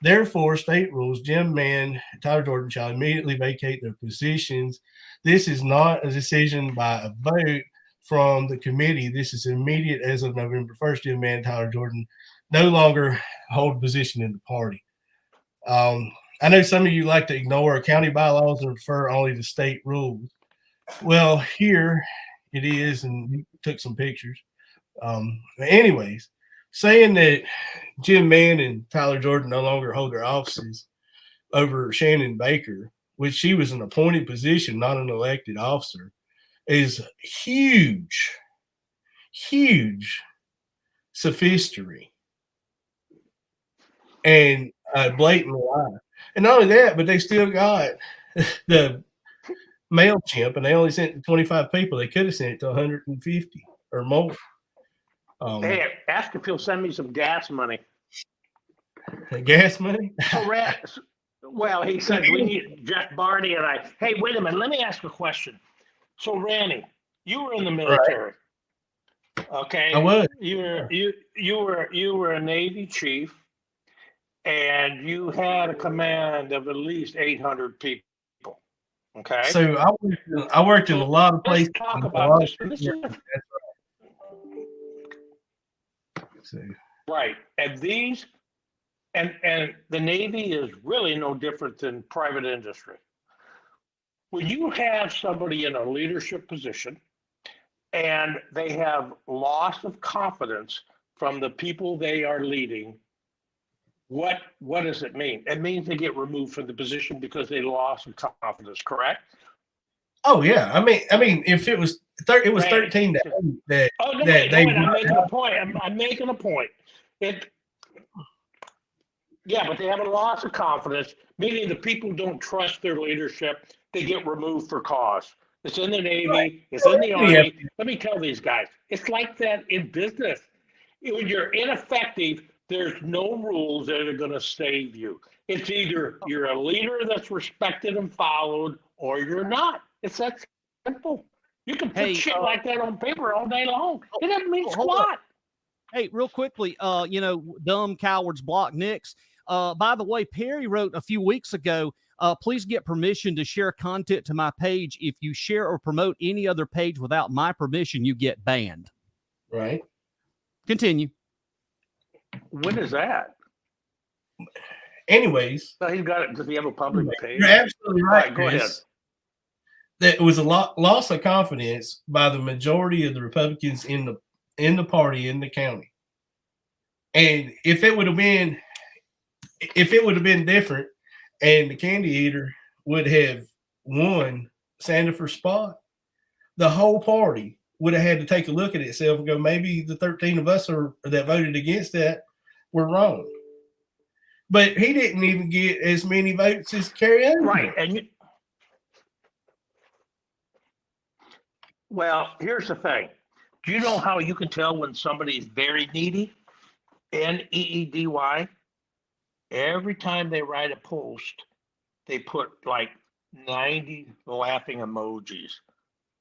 Therefore, state rules, Jim Mann, Tyler Jordan shall immediately vacate their positions. This is not a decision by a vote from the committee. This is immediate as of November 1st. Jim Mann, Tyler Jordan no longer hold a position in the party. I know some of you like to ignore county bylaws and refer only to state rules. Well, here it is, and we took some pictures. Anyways, saying that Jim Mann and Tyler Jordan no longer hold their offices over Shannon Baker, which she was an appointed position, not an elected officer, is huge sophistry and a blatant lie. And not only that, but they still got the MailChimp, and they only sent it to 25 people. They could have sent it to 150 or more. Hey, ask if he'll send me some gas money. Gas money? Well, he said we need Jeff Barney and I. Hey, wait a minute. Let me ask a question. So, Randy, you were in the military. Right. Okay. I was. You were a Navy chief, and you had a command of at least 800 people. Okay. So I worked in a lot of places. Let's talk about this. Right. And these and the Navy is really no different than private industry. When you have somebody in a leadership position and they have loss of confidence from the people they are leading, what does it mean? It means they get removed from the position because they lost confidence, correct? Oh yeah. I mean, if it was 13 days that I'm making a point. But they have a loss of confidence, meaning the people don't trust their leadership. They get removed for cause. It's in the Navy. Right. It's in the Army. Yeah. Let me tell these guys, it's like that in business. When you're ineffective, there's no rules that are going to save you. It's either you're a leader that's respected and followed, or you're not. It's that simple. You can put Hey, shit like that on paper all day long. It doesn't mean hold on. squat. Hey, real quickly, dumb cowards block Nicks. By the way, Perry wrote a few weeks ago, please get permission to share content to my page. If you share or promote any other page without my permission, you get banned. Right. Continue. When is that? Anyways, So he's got it. Does he have a public page? you're absolutely right, Go ahead. Chris. That was a loss of confidence by the majority of the Republicans in the party in the county. And if it would have been different, and the candy eater would have won Sandifer's spot, the whole party would have had to take a look at itself and go, maybe the 13 of us that voted against that were wrong. But he didn't even get as many votes as Carrie Underwood. Right. And well, here's the thing. Do you know how you can tell when somebody's very needy? NEEDY. Every time they write a post, they put like 90 laughing emojis.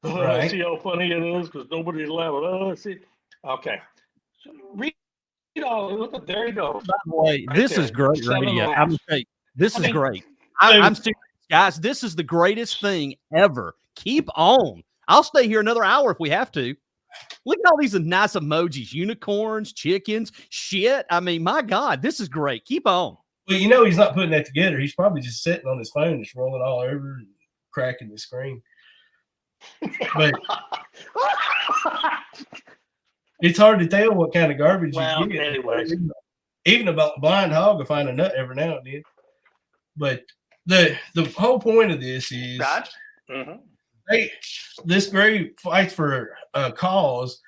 Right. See how funny it is because nobody's laughing. See. Okay. So read all. Look at there you go. By the way, Right this there. is great 7 radio. laughs. I'm gonna tell you, this I is mean, great. I'm serious, guys. This is the greatest thing ever. Keep on. I'll stay here another hour if we have to. Look at all these nice emojis, unicorns, chickens, shit. I mean, my God, this is great. Keep on. Well, you know he's not putting that together. He's probably just sitting on his phone, just rolling all over and cracking the screen. But it's hard to tell what kind of garbage you get. Anyways. Even about blind hog will find a nut every now and then. But the whole point of this is this group fights for a cause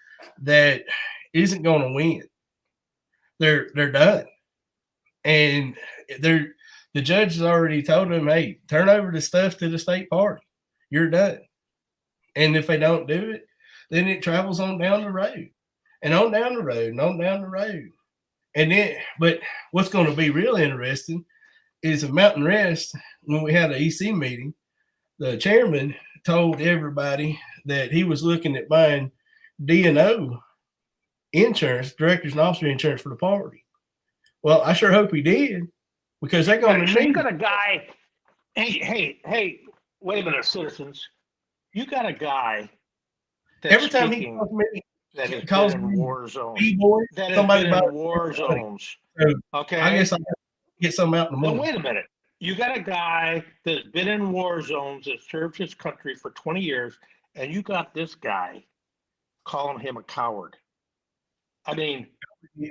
that isn't going to win. They're done. And the judge has already told them, hey, turn over the stuff to the state party. You're done. And if they don't do it, then it travels on down the road and on down the road and on down the road. And then, but what's going to be real interesting is a Mountain Rest, when we had an EC meeting, the chairman told everybody that he was looking at buying D&O insurance, directors and officer insurance for the party. Well, I sure hope he did, because they're going to So you need got a guy. Hey, wait a minute, citizens. You got a guy that's every time he speaking calls me, that has calls been in me war zones. B-boy, That has somebody been in about war zones. So Okay. I guess I get something out in the Now, morning. wait a minute. You got a guy that's been in war zones that served his country for 20 years, and you got this guy calling him a coward. I mean,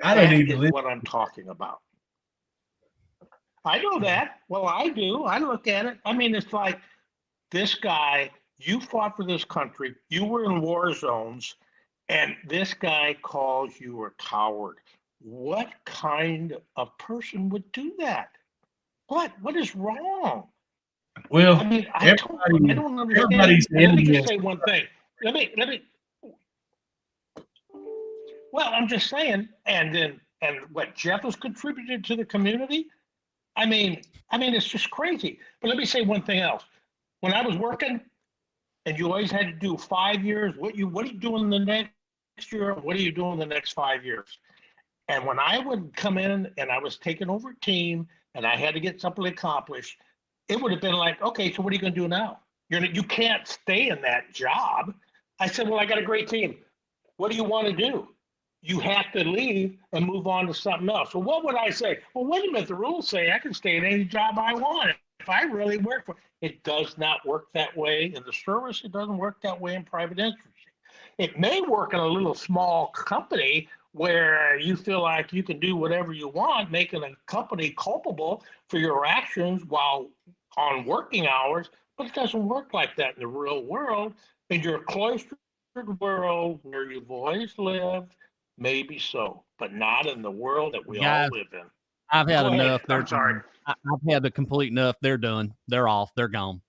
I don't that even is live. what I'm talking about. I know that. Well, I do. I look at it. I mean, it's like this guy, you fought for this country, you were in war zones, and this guy calls you a coward. What kind of person would do that? What is wrong? Well, I mean, I everybody- don't understand. everybody's And let me enemy just is- say one thing. Let me. Well, I'm just saying, and what Jeff has contributed to the community. I mean, it's just crazy. But let me say one thing else. When I was working, and you always had to do 5 years, what are you doing the next year? What are you doing the next 5 years? And when I would come in and I was taking over a team and I had to get something accomplished, it would have been like, okay, so what are you going to do now? You can't stay in that job. I said, well, I got a great team. What do you want to do? You have to leave and move on to something else. So what would I say? Well, wait a minute. The rules say I can stay in any job I want if I really work for it. It does not work that way in the service. It doesn't work that way in private industry. It may work in a little small company where you feel like you can do whatever you want, making a company culpable for your actions while on working hours, but it doesn't work like that in the real world. In your cloistered world where you've always lived, maybe so, but not in the world that we all live in. I've had Go ahead. enough. I'm sorry. I've had the complete enough. They're done. They're off. They're gone.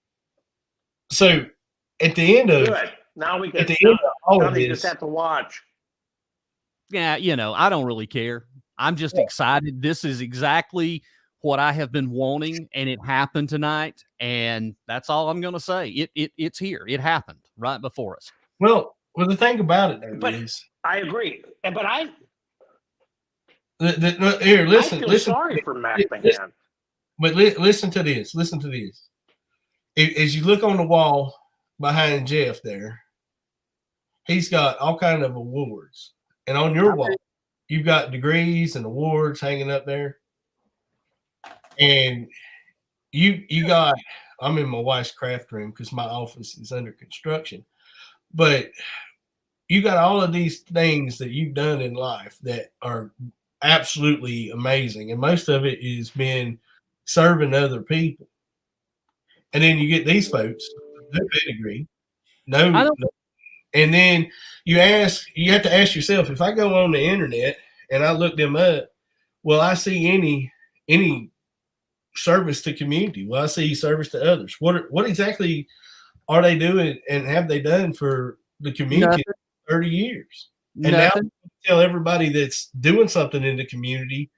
So at the end of Good. Now we at can. the end of all Now of they just this, have to watch. Yeah, I don't really care. I'm just excited. This is exactly what I have been wanting, and it happened tonight. And that's all I'm going to say. It's here. It happened right before us. Well, the thing about it though But is, I agree. But here, I listen, feel listen, sorry for Mac listen, McGann. but listen to this. Listen to this. As you look on the wall behind Jeff there, he's got all kind of awards, and on your wall, you've got degrees and awards hanging up there. And you got, I'm in my wife's craft room because my office is under construction, but you got all of these things that you've done in life that are absolutely amazing, and most of it has been serving other people. And then you get these folks, no pedigree, no, and then you have to ask yourself, if I go on the internet and I look them up, will I see any service to community? Will I see service to others? What exactly are they doing and have they done for the community in 30 years? And now tell everybody that's doing something in the community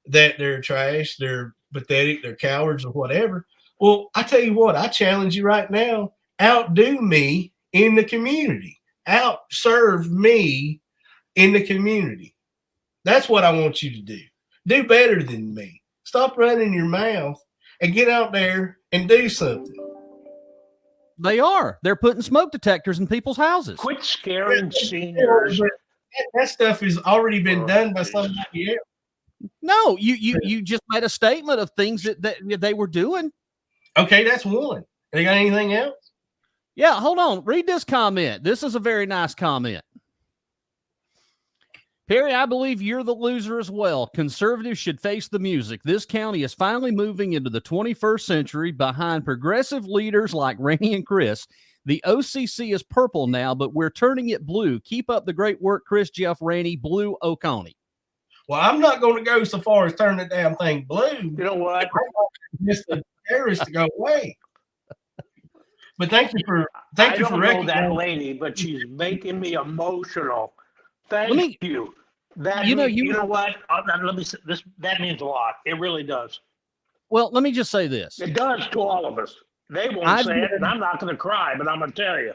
that they're trash, they're pathetic, they're cowards, or whatever. Well, I tell you what, I challenge you right now, outdo me in the community. Outserve me in the community. That's what I want you to do. Do better than me. Stop running your mouth and get out there and do something. They are. They're putting smoke detectors in people's houses. Quit scaring seniors. That stuff has already been done by somebody else. No, you just made a statement of things that they were doing. Okay, that's one. They got anything else? Yeah, hold on. Read this comment. This is a very nice comment. Perry, I believe you're the loser as well. Conservatives should face the music. This county is finally moving into the 21st century behind progressive leaders like Rainey and Chris. The OCC is purple now, but we're turning it blue. Keep up the great work, Chris, Jeff, Rainey, blue Oconee. Well, I'm not going to go so far as turn the damn thing blue. You know what? Just the terrorists to go away. But thank you for I don't know that lady, but she's making me emotional. Thank you. That you know what? Let me say this. That means a lot. It really does. Well, let me just say this. It does to all of us. They won't say it, and I'm not going to cry, but I'm going to tell you.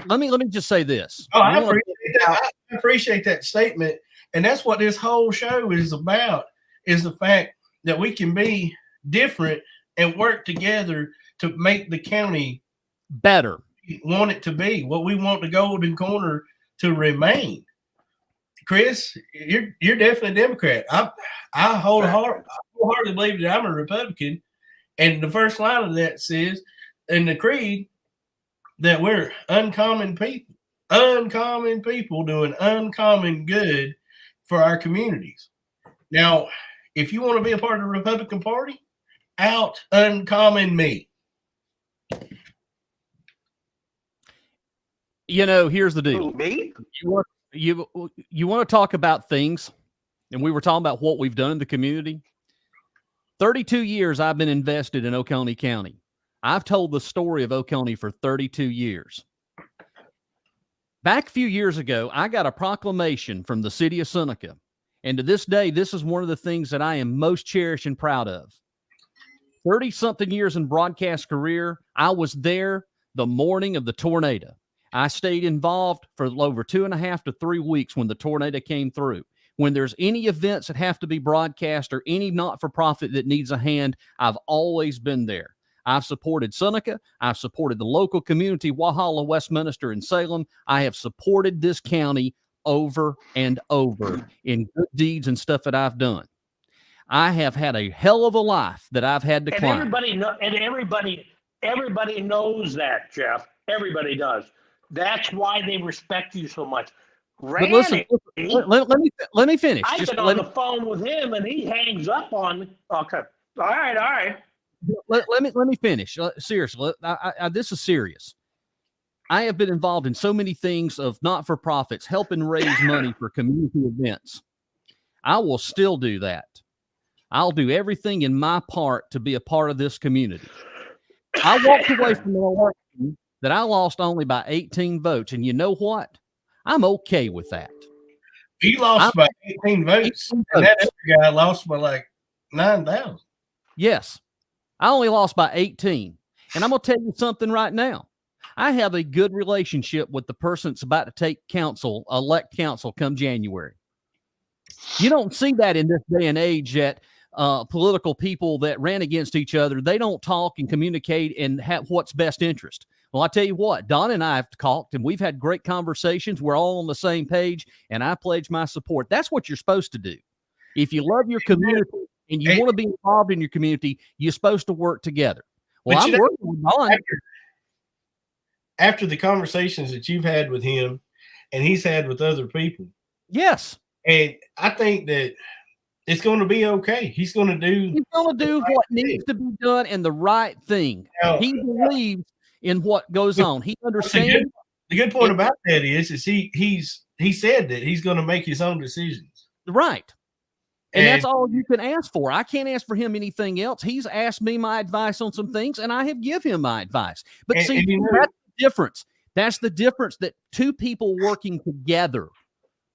Let me just say this. Oh, I appreciate that statement, and that's what this whole show is about: is the fact that we can be different and work together to make the county better. Want it to be what we want the Golden Corner to remain. Chris, you're definitely a Democrat. I wholeheartedly believe that I'm a Republican, and the first line of that says in the creed that we're uncommon people doing uncommon good for our communities. Now, if you want to be a part of the Republican Party, out uncommon me. You know, here's the deal. Me? You want to talk about things, and we were talking about what we've done in the community. 32 years I've been invested in Oconee County. I've told the story of Oconee for 32 years. Back a few years ago, I got a proclamation from the city of Seneca, and to this day, this is one of the things that I am most cherished and proud of. 30-something years in broadcast career, I was there the morning of the tornado. I stayed involved for over 2.5 to 3 weeks when the tornado came through. When there's any events that have to be broadcast or any not-for-profit that needs a hand, I've always been there. I've supported Seneca. I've supported the local community, Walhalla, Westminster, and Salem. I have supported this county over and over in good deeds and stuff that I've done. I have had a hell of a life that I've had to climb. Everybody knows that, Jeff. Everybody does. That's why they respect you so much. But listen, let me finish. I've been on the phone with him, and he hangs up on me. Okay, all right. Let me finish. Seriously, this is serious. I have been involved in so many things of not-for-profits, helping raise money for community events. I will still do that. I'll do everything in my part to be a part of this community. I walked away from an election that I lost only by 18 votes. And you know what? I'm okay with that. He lost by 18 votes, and that other guy lost by like 9,000. Yes. I only lost by 18. And I'm going to tell you something right now. I have a good relationship with the person that's about to take council, elect council come January. You don't see that in this day and age that political people that ran against each other, they don't talk and communicate and have what's best interest. Well, I tell you what, Don and I have talked and we've had great conversations. We're all on the same page and I pledge my support. That's what you're supposed to do. If you love your community and you want to be involved in your community, you're supposed to work together. Well, I'm working with Don. After the conversations that you've had with him and he's had with other people. Yes. And I think that it's going to be okay. He's going to do what needs to be done and the right thing. He believes in what goes on. He understands. The good point about that is he said that he's going to make his own decisions. Right. And that's all you can ask for. I can't ask for him anything else. He's asked me my advice on some things, and I have give him my advice. But that's the difference. That's the difference, that two people working together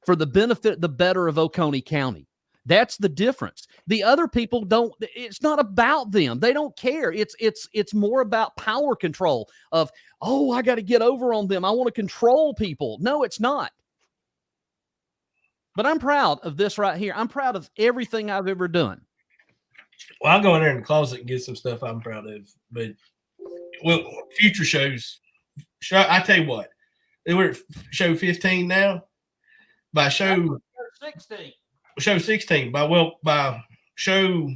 for the benefit, the better of Oconee County. That's the difference. The other people don't. It's not about them. They don't care. It's more about power control of, oh, I got to get over on them. I want to control people. No, it's not. But I'm proud of this right here. I'm proud of everything I've ever done. Well, I'll go in there in the closet and get some stuff I'm proud of. But future shows, I tell you what, we're at show 15 now. By show 16. Show 16. By show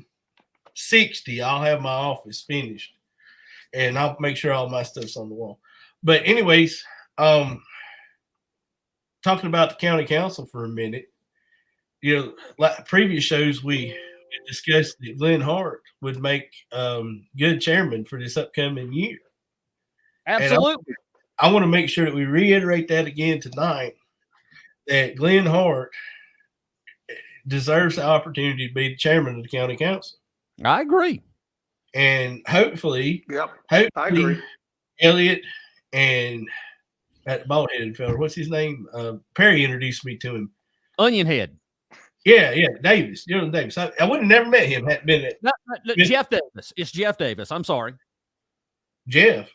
60, I'll have my office finished. And I'll make sure all my stuff's on the wall. But anyways, talking about the county council for a minute, like previous shows, we discussed that Glenn Hart would make good chairman for this upcoming year. Absolutely. I want to make sure that we reiterate that again tonight, that Glenn Hart deserves the opportunity to be the chairman of the county council. I agree. And hopefully, I agree. Elliot and that bald-headed fella, what's his name? Perry introduced me to him. Onion Head. Yeah, Davis. Davis. I would have never met him. Had been Jeff Davis. It's Jeff Davis. I'm sorry. Jeff.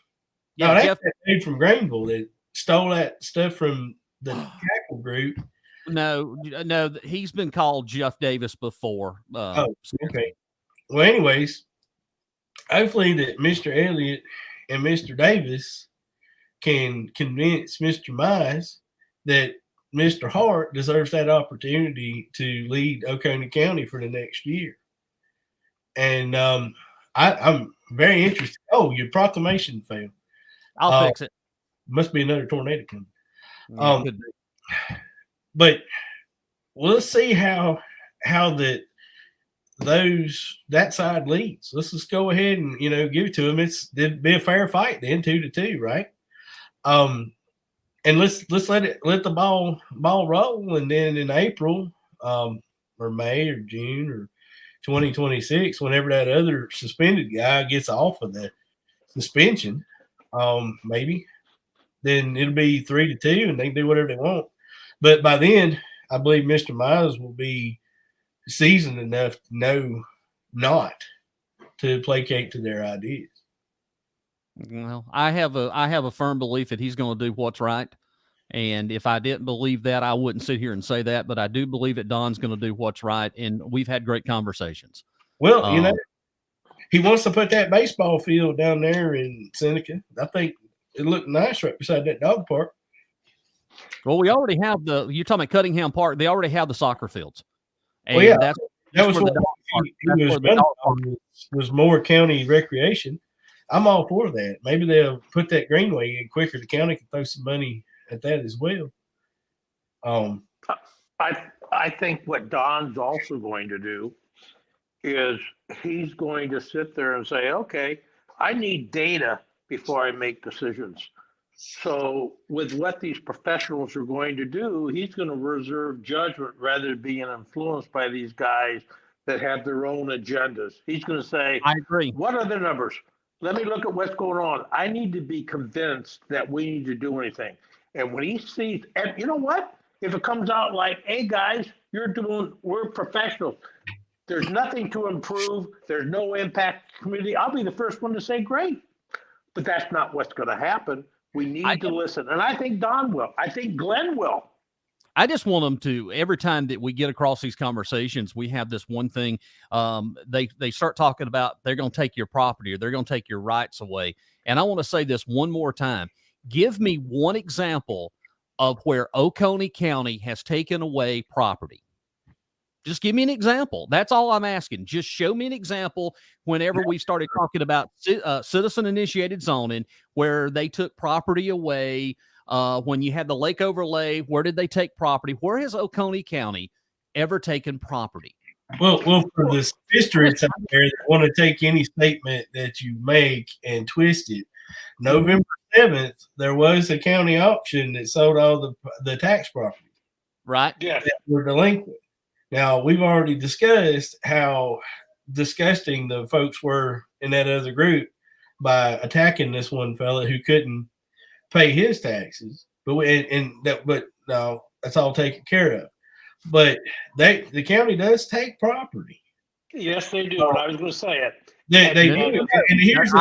Yeah, no, that's Jeff. That dude from Greenville that stole that stuff from the Cackle group. No, he's been called Jeff Davis before. Okay. Well, anyways, hopefully that Mr. Elliott and Mr. Davis can convince Mr. Mize that Mr. Hart deserves that opportunity to lead Oconee County for the next year. And I'm very interested. Oh, your proclamation failed. I'll fix it. Must be another tornado coming. But we'll see how that side leads. Let's just go ahead and give it to them. It'd be a fair fight then, 2-2, right? And let's let the ball roll, and then in April, or May or June or 2026, whenever that other suspended guy gets off of the suspension, maybe then it'll be 3-2, and they can do whatever they want. But by then, I believe Mr. Mize will be seasoned enough to know not to placate to their ideas. Well, I have a firm belief that he's going to do what's right. And if I didn't believe that, I wouldn't sit here and say that. But I do believe that Don's going to do what's right. And we've had great conversations. Well, he wants to put that baseball field down there in Seneca. I think it looked nice right beside that dog park. Well, we already have you're talking about Cunningham Park. They already have the soccer fields. And that was what was more county recreation. I'm all for that. Maybe they'll put that greenway in quicker. The county can throw some money at that as well. I think what Don's also going to do is he's going to sit there and say, okay, I need data before I make decisions. So with what these professionals are going to do, he's going to reserve judgment rather than being influenced by these guys that have their own agendas. He's going to say, I agree. What are the numbers? Let me look at what's going on. I need to be convinced that we need to do anything. And when he sees, and you know what? if it comes out like, hey guys, we're professionals. There's nothing to improve. There's no impact to the community. I'll be the first one to say, great. But that's not what's going to happen. We need to listen. And I think Don will. I think Glenn will. I just want them to, every time that we get across these conversations, we have this one thing. They start talking about they're going to take your property or they're going to take your rights away. And I want to say this one more time. Give me one example of where Oconee County has taken away property. Just give me an example. That's all I'm asking. Just show me an example whenever we started talking about citizen-initiated zoning where they took property away. When you had the lake overlay, where did they take property? Where has Oconee County ever taken property? Well, for the sophisticates out there that want to take any statement that you make and twist it, November 7th, there was a county auction that sold all the tax property. Right. Yeah. That were delinquent. Now, we've already discussed how disgusting the folks were in that other group by attacking this one fella who couldn't pay his taxes. But no, that's all taken care of. But the county does take property. Yes, they do. And I was going to say it. And here's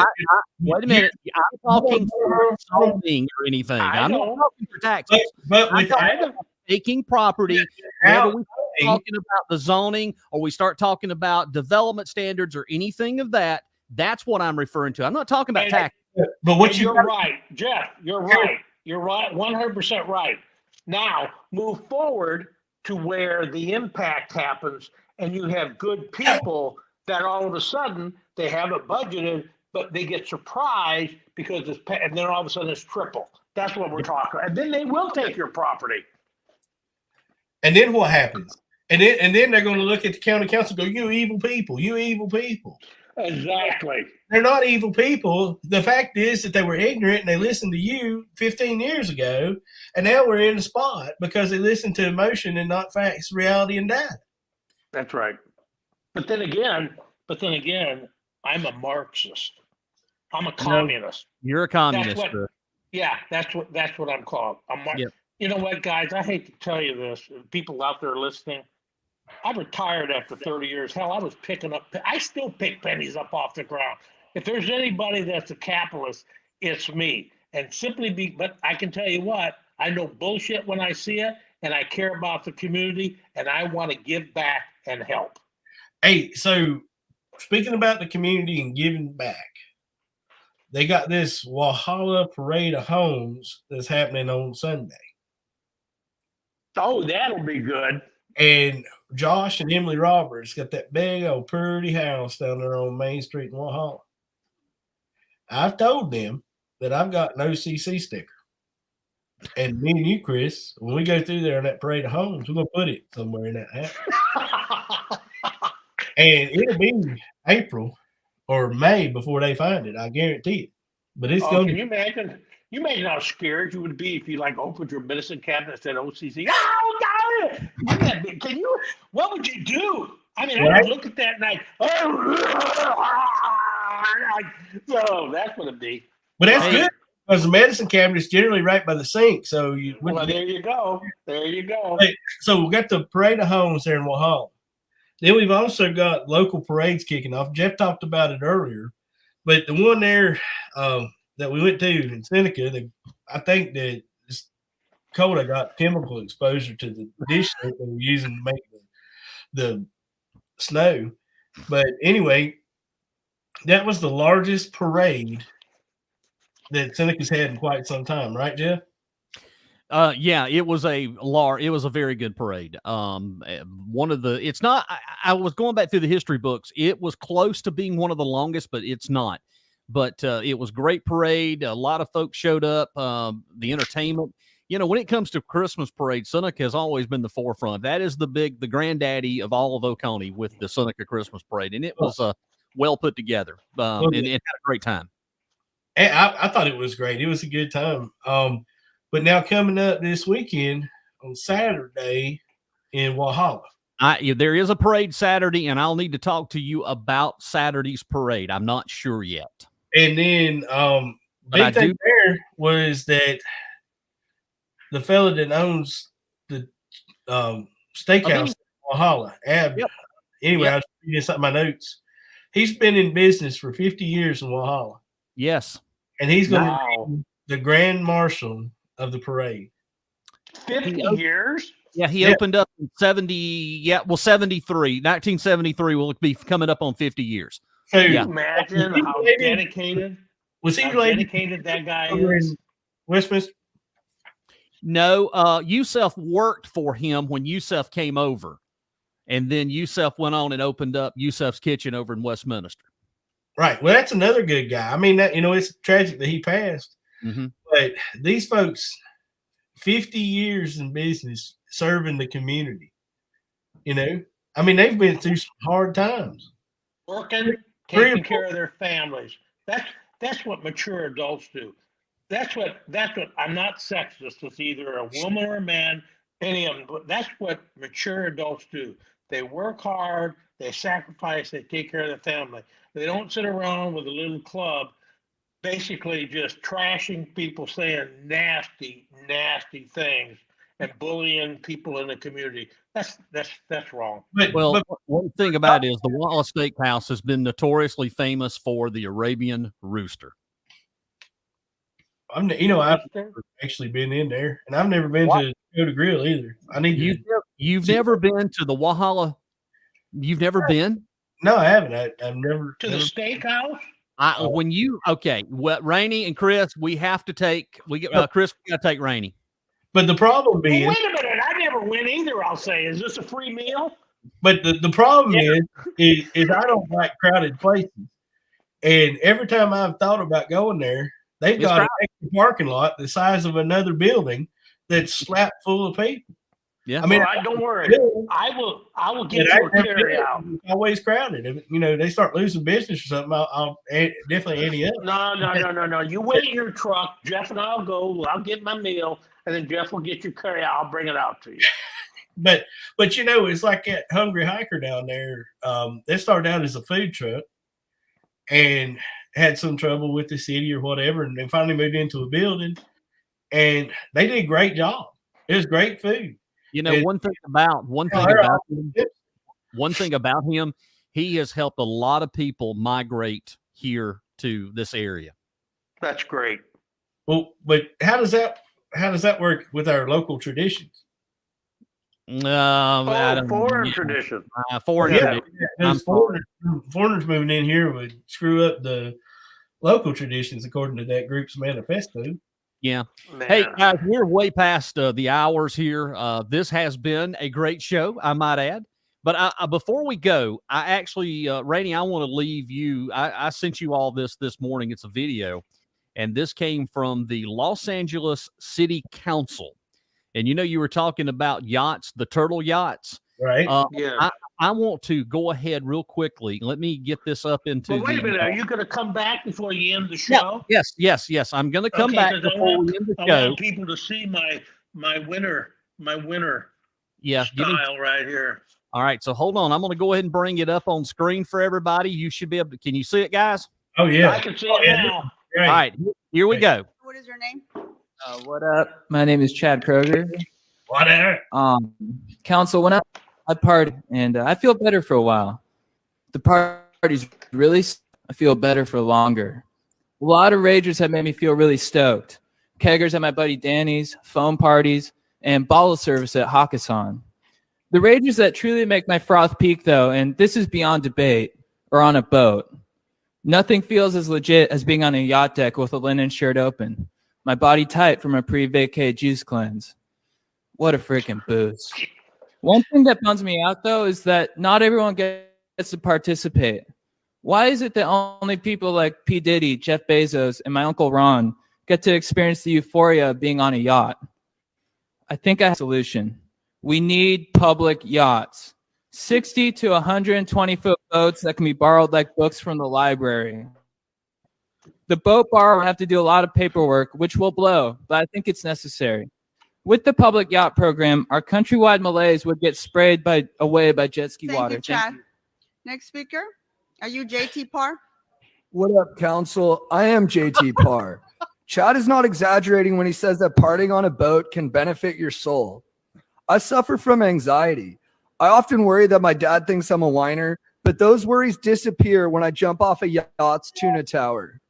wait a minute. I'm talking for zoning or anything. I'm not talking for taxes. But I'm talking about taking property. Whenever we start talking about the zoning or we start talking about development standards or anything of that, that's what I'm referring to. I'm not talking about taxes. But what you're right, Jeff. You're right. You're right. 100% right. Now move forward to where the impact happens, and you have good people that all of a sudden they have it budgeted, but they get surprised because and then all of a sudden it's triple. That's what we're talking. And then they will take your property. And then what happens? And then they're going to look at the county council and go, you evil people, you evil people. Exactly. They're not evil people. The fact is that they were ignorant and they listened to you 15 years ago, and now we're in a spot because they listened to emotion and not facts, reality, and data. That's right. But then again, I'm a Marxist. I'm a communist. You're a communist. That's what I'm called. Yep. You know what, guys? I hate to tell you this. People out there listening, I retired after 30 years. Hell, I still pick pennies up off the ground. If there's anybody that's a capitalist, it's me. And but I can tell you what, I know bullshit when I see it, and I care about the community, and I want to give back and help. Hey, so speaking about the community and giving back, they got this Walhalla Parade of Homes that's happening on Sunday. Oh, that'll be good. And Josh and Emily Roberts got that big old pretty house down there on Main Street in Walhalla. I've told them that I've got an OCC sticker. And me and you, Chris, when we go through there on that Parade of Homes, we're going to put it somewhere in that house. And it'll be April or May before they find it. I guarantee it. But it's going to. Can you imagine? You imagine how scared you would be if you opened your medicine cabinet and said OCC. Oh, God! Can you? What would you do? I mean, I would look at that and so that's what it'd be. But that's good because the medicine cabinet is generally right by the sink. So there you go. There you go. So we got the Parade of Homes there in Walhalla. Then we've also got local parades kicking off. Jeff talked about it earlier, but the one there that we went to in Seneca, I think that Coda got chemical exposure to the dish that they were using to make the snow. But anyway, that was the largest parade that Seneca's had in quite some time, right, Jeff? Yeah, it was a very good parade. It's not, I was going back through the history books. It was close to being one of the longest, but it's not. But it was great parade. A lot of folks showed up. The entertainment, when it comes to Christmas parade, Seneca has always been the forefront. That is the granddaddy of all of Oconee with the Seneca Christmas parade. And it was well put together. And it had a great time. And I thought it was great. It was a good time. But now coming up this weekend on Saturday in Walhalla. There is a parade Saturday, and I'll need to talk to you about Saturday's parade. I'm not sure yet. And then big thing there was that the fella that owns the steakhouse in Walhalla. Yep. Anyway, Yep. I was reading something in my notes. He's been in business for 50 years in Walhalla. Yes. And he's going to Wow. be the grand marshal of the parade. 50 years? Yeah, he opened up in 73. 1973 will be coming up on 50 years. So Can you imagine how dedicated? Was he how related dedicated that guy over is? in Westminster? No, Yusuf worked for him when Yusuf came over. And then Yusuf went on and opened up Yusuf's Kitchen over in Westminster. Right. Well, that's another good guy. I mean, that, it's tragic that he passed. Mm-hmm. But these folks, 50 years in business, serving the community. I mean, they've been through some hard times. Working, taking care of their families. That's what mature adults do. That's what I'm not sexist. It's either a woman or a man, any of them, but that's what mature adults do. They work hard, they sacrifice, they take care of their family. They don't sit around with a little club basically just trashing people, saying nasty, nasty things and bullying people in the community. That's wrong. Well, one thing about it is the Walhalla Steakhouse has been notoriously famous for the Arabian rooster. I've actually been in there, and I've never been to Go to Grill either. I need You've never been to the Walhalla? You've never been? No, I haven't. I've never to the steakhouse. Rainey and Chris, we have to take. Chris, we got to take Rainey. But the problem being, wait a minute, I never went either. I'll say, is this a free meal? But the problem is I don't like crowded places, and every time I've thought about going there, they've got an extra parking lot the size of another building that's slapped full of people. Yeah, I mean, don't worry. I will get you a carry out. It's always crowded. If, they start losing business or something, I'll definitely ante up. No. You wait in your truck. Jeff and I'll go. I'll get my meal, and then Jeff will get your carry out. I'll bring it out to you. But it's like that Hungry Hiker down there. They started out as a food truck and had some trouble with the city or whatever, and they finally moved into a building, and they did a great job. It was great food. One thing about him, he has helped a lot of people migrate here to this area. That's great. Well, but how does that work with our local traditions? Foreign tradition. Foreigners moving in here would screw up the local traditions according to that group's manifesto. Yeah. Man. Hey, guys, we're way past the hours here. This has been a great show, I might add. But before we go, I actually, Rainey, I want to leave you. I sent you all this morning. It's a video. And this came from the Los Angeles City Council. And you were talking about yachts, the turtle yachts. Right. Yeah. I want to go ahead real quickly. Let me get this up into. But wait a minute. Are you going to come back before you end the show? Yes. I'm going to come back before we end the show. I want people to see my winter style right here. All right. So hold on. I'm going to go ahead and bring it up on screen for everybody. You should be able to. Can you see it, guys? Oh yeah. I can see it now. All right. Here we go. What is your name? What up? My name is Chad Kroger. What up? Council, when I party, and I feel better for a while. The party's really, I feel better for longer. A lot of ragers have made me feel really stoked. Keggers at my buddy Danny's, foam parties, and bottle service at Hakkasan. The ragers that truly make my froth peak, though, and this is beyond debate, are on a boat. Nothing feels as legit as being on a yacht deck with a linen shirt open. My body tight from a pre-vacay juice cleanse. What a freaking booze. One thing that bums me out, though, is that not everyone gets to participate. Why is it that only people like P. Diddy, Jeff Bezos, and my Uncle Ron get to experience the euphoria of being on a yacht? I think I have a solution. We need public yachts. 60 to 120-foot boats that can be borrowed like books from the library. The boat borrower will have to do a lot of paperwork, which will blow, but I think it's necessary. With the public yacht program, our countrywide malaise would get sprayed away by jet ski water. Thank you, Chad. Next speaker. Are you JT Parr? What up, Council? I am JT Parr. Chad is not exaggerating when he says that partying on a boat can benefit your soul. I suffer from anxiety. I often worry that my dad thinks I'm a whiner, but those worries disappear when I jump off a yacht's tuna tower.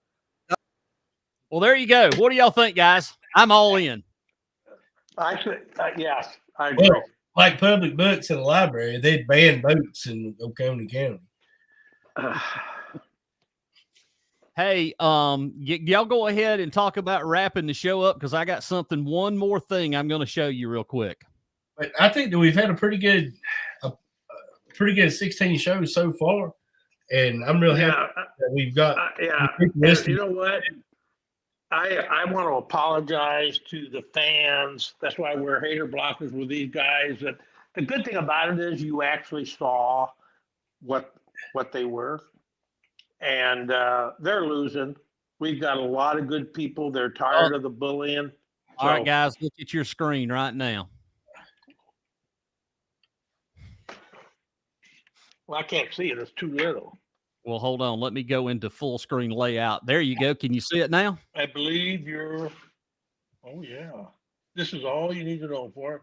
Well, there you go. What do y'all think, guys? I'm all in. Yes, I agree. Well, like public books in a library, they'd ban boats in Oconee County. Hey, y'all go ahead and talk about wrapping the show up because I got one more thing I'm going to show you real quick. But I think that we've had a pretty good 16 shows so far, and I'm real happy that we've got. And you know what? I want to apologize to the fans. That's why we're hater blockers with these guys. That the good thing about it is you actually saw what they were, and they're losing. We've got a lot of good people. They're tired of the bullying. All right, guys, look at your screen right now. Well, I can't see it. It's too little. Well, hold on. Let me go into full screen layout. There you go. Can you see it now? I believe you're. Oh yeah, this is all you need to know for it.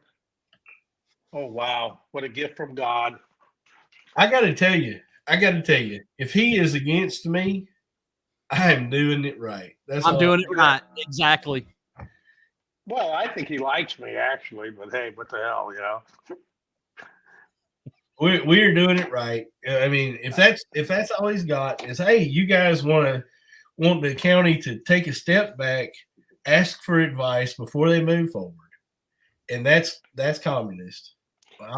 Oh wow, what a gift from God! I got to tell you, if he is against me, I am doing it right. I'm doing it right. Exactly. Well, I think he likes me actually, but hey, what the hell, you know? We're doing it right. I mean, if that's all he's got is, hey, you guys want the county to take a step back, ask for advice before they move forward, and that's communist.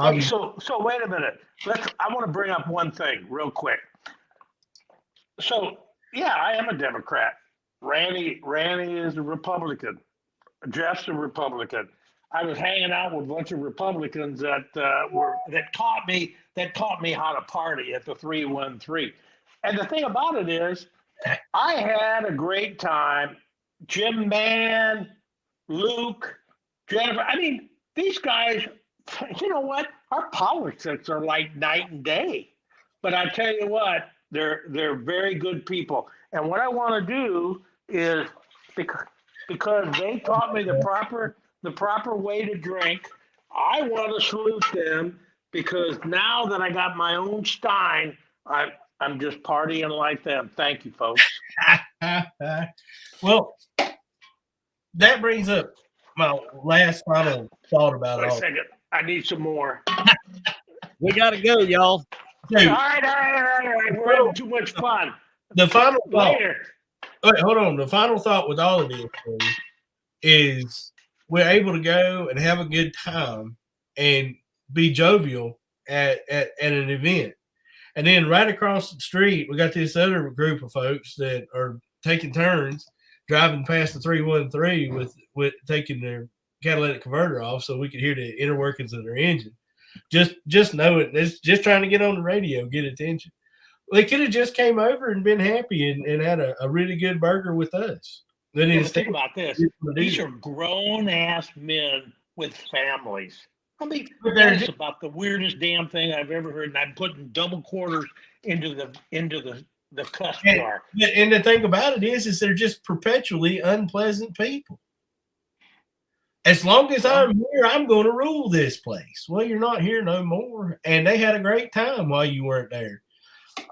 Okay, so wait a minute. I want to bring up one thing real quick. So yeah, I am a Democrat. Randy is a Republican. Jeff's a Republican. I was hanging out with a bunch of Republicans that taught me how to party at the 313. And the thing about it is, I had a great time. Jim Mann, Luke, Jennifer. I mean, these guys. You know what? Our politics are like night and day. But I tell you what, they're very good people. And what I want to do is because they taught me the proper way to drink. I want to salute them because now that I got my own Stein, I'm just partying like them. Thank you, folks. Well, that brings up my last final thought about Wait all. a second. I need some more. We got to go, y'all. Dude, all right. We're having too much fun. The final thought. Later. Wait, hold on. The final thought with all of this is we're able to go and have a good time and be jovial at an event. And then right across the street, we got this other group of folks that are taking turns driving past the 313 with taking their catalytic converter off so we could hear the inner workings of their engine. Just know it. It's just trying to get on the radio, get attention. They could have just came over and been happy and had a really good burger with us. Then think about this. These are grown-ass men with families. I mean, that's about the weirdest damn thing I've ever heard. And I'm putting double quarters into the cuss jar. And the thing about it is they're just perpetually unpleasant people. As long as I'm here, I'm going to rule this place. Well, you're not here no more. And they had a great time while you weren't there.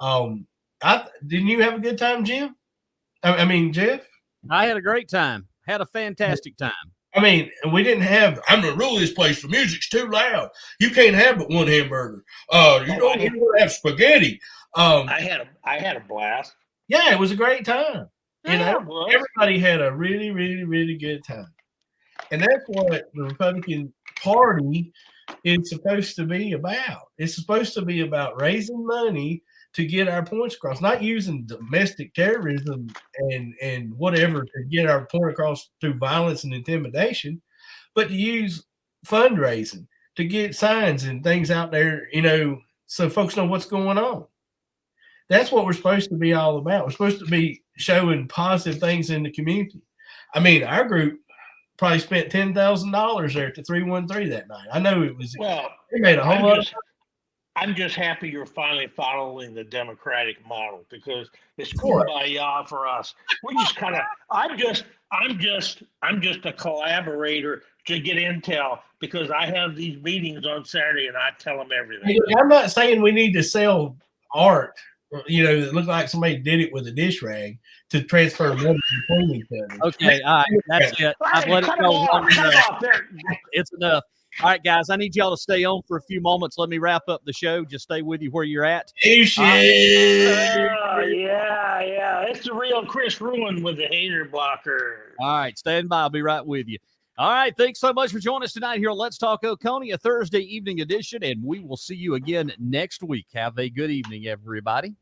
Didn't you have a good time, Jim? I mean, Jeff? I had a great time. Had a fantastic time. I mean, we didn't have, I'm going to rule this place. The music's too loud. You can't have but one hamburger. You don't want to have spaghetti. I had a blast. Yeah, it was a great time. Yeah, everybody had a really, really, really good time. And that's what the Republican Party is supposed to be about. It's supposed to be about raising money to get our points across, not using domestic terrorism and whatever to get our point across through violence and intimidation, but to use fundraising to get signs and things out there, so folks know what's going on. That's what we're supposed to be all about. We're supposed to be showing positive things in the community. I mean, our group probably spent $10,000 there at the 313 that night. I know it was. Well, they made a whole lot. I'm just happy you're finally following the Democratic model because it's Sure. kumbaya for us. We just kind of, I'm just a collaborator to get intel because I have these meetings on Saturday and I tell them everything. I'm not saying we need to sell art, that look like somebody did it with a dish rag to transfer money between each other. Okay, all right, that's it. I've let it Cut go them long off, cut 'em enough. off there. It's enough. All right, guys, I need y'all to stay on for a few moments. Let me wrap up the show. Just stay with you where you're at. Yeah. It's the real Chris Ruin with the hater blocker. All right, stand by. I'll be right with you. All right, thanks so much for joining us tonight here on Let's Talk Oconee, a Thursday evening edition, and we will see you again next week. Have a good evening, everybody.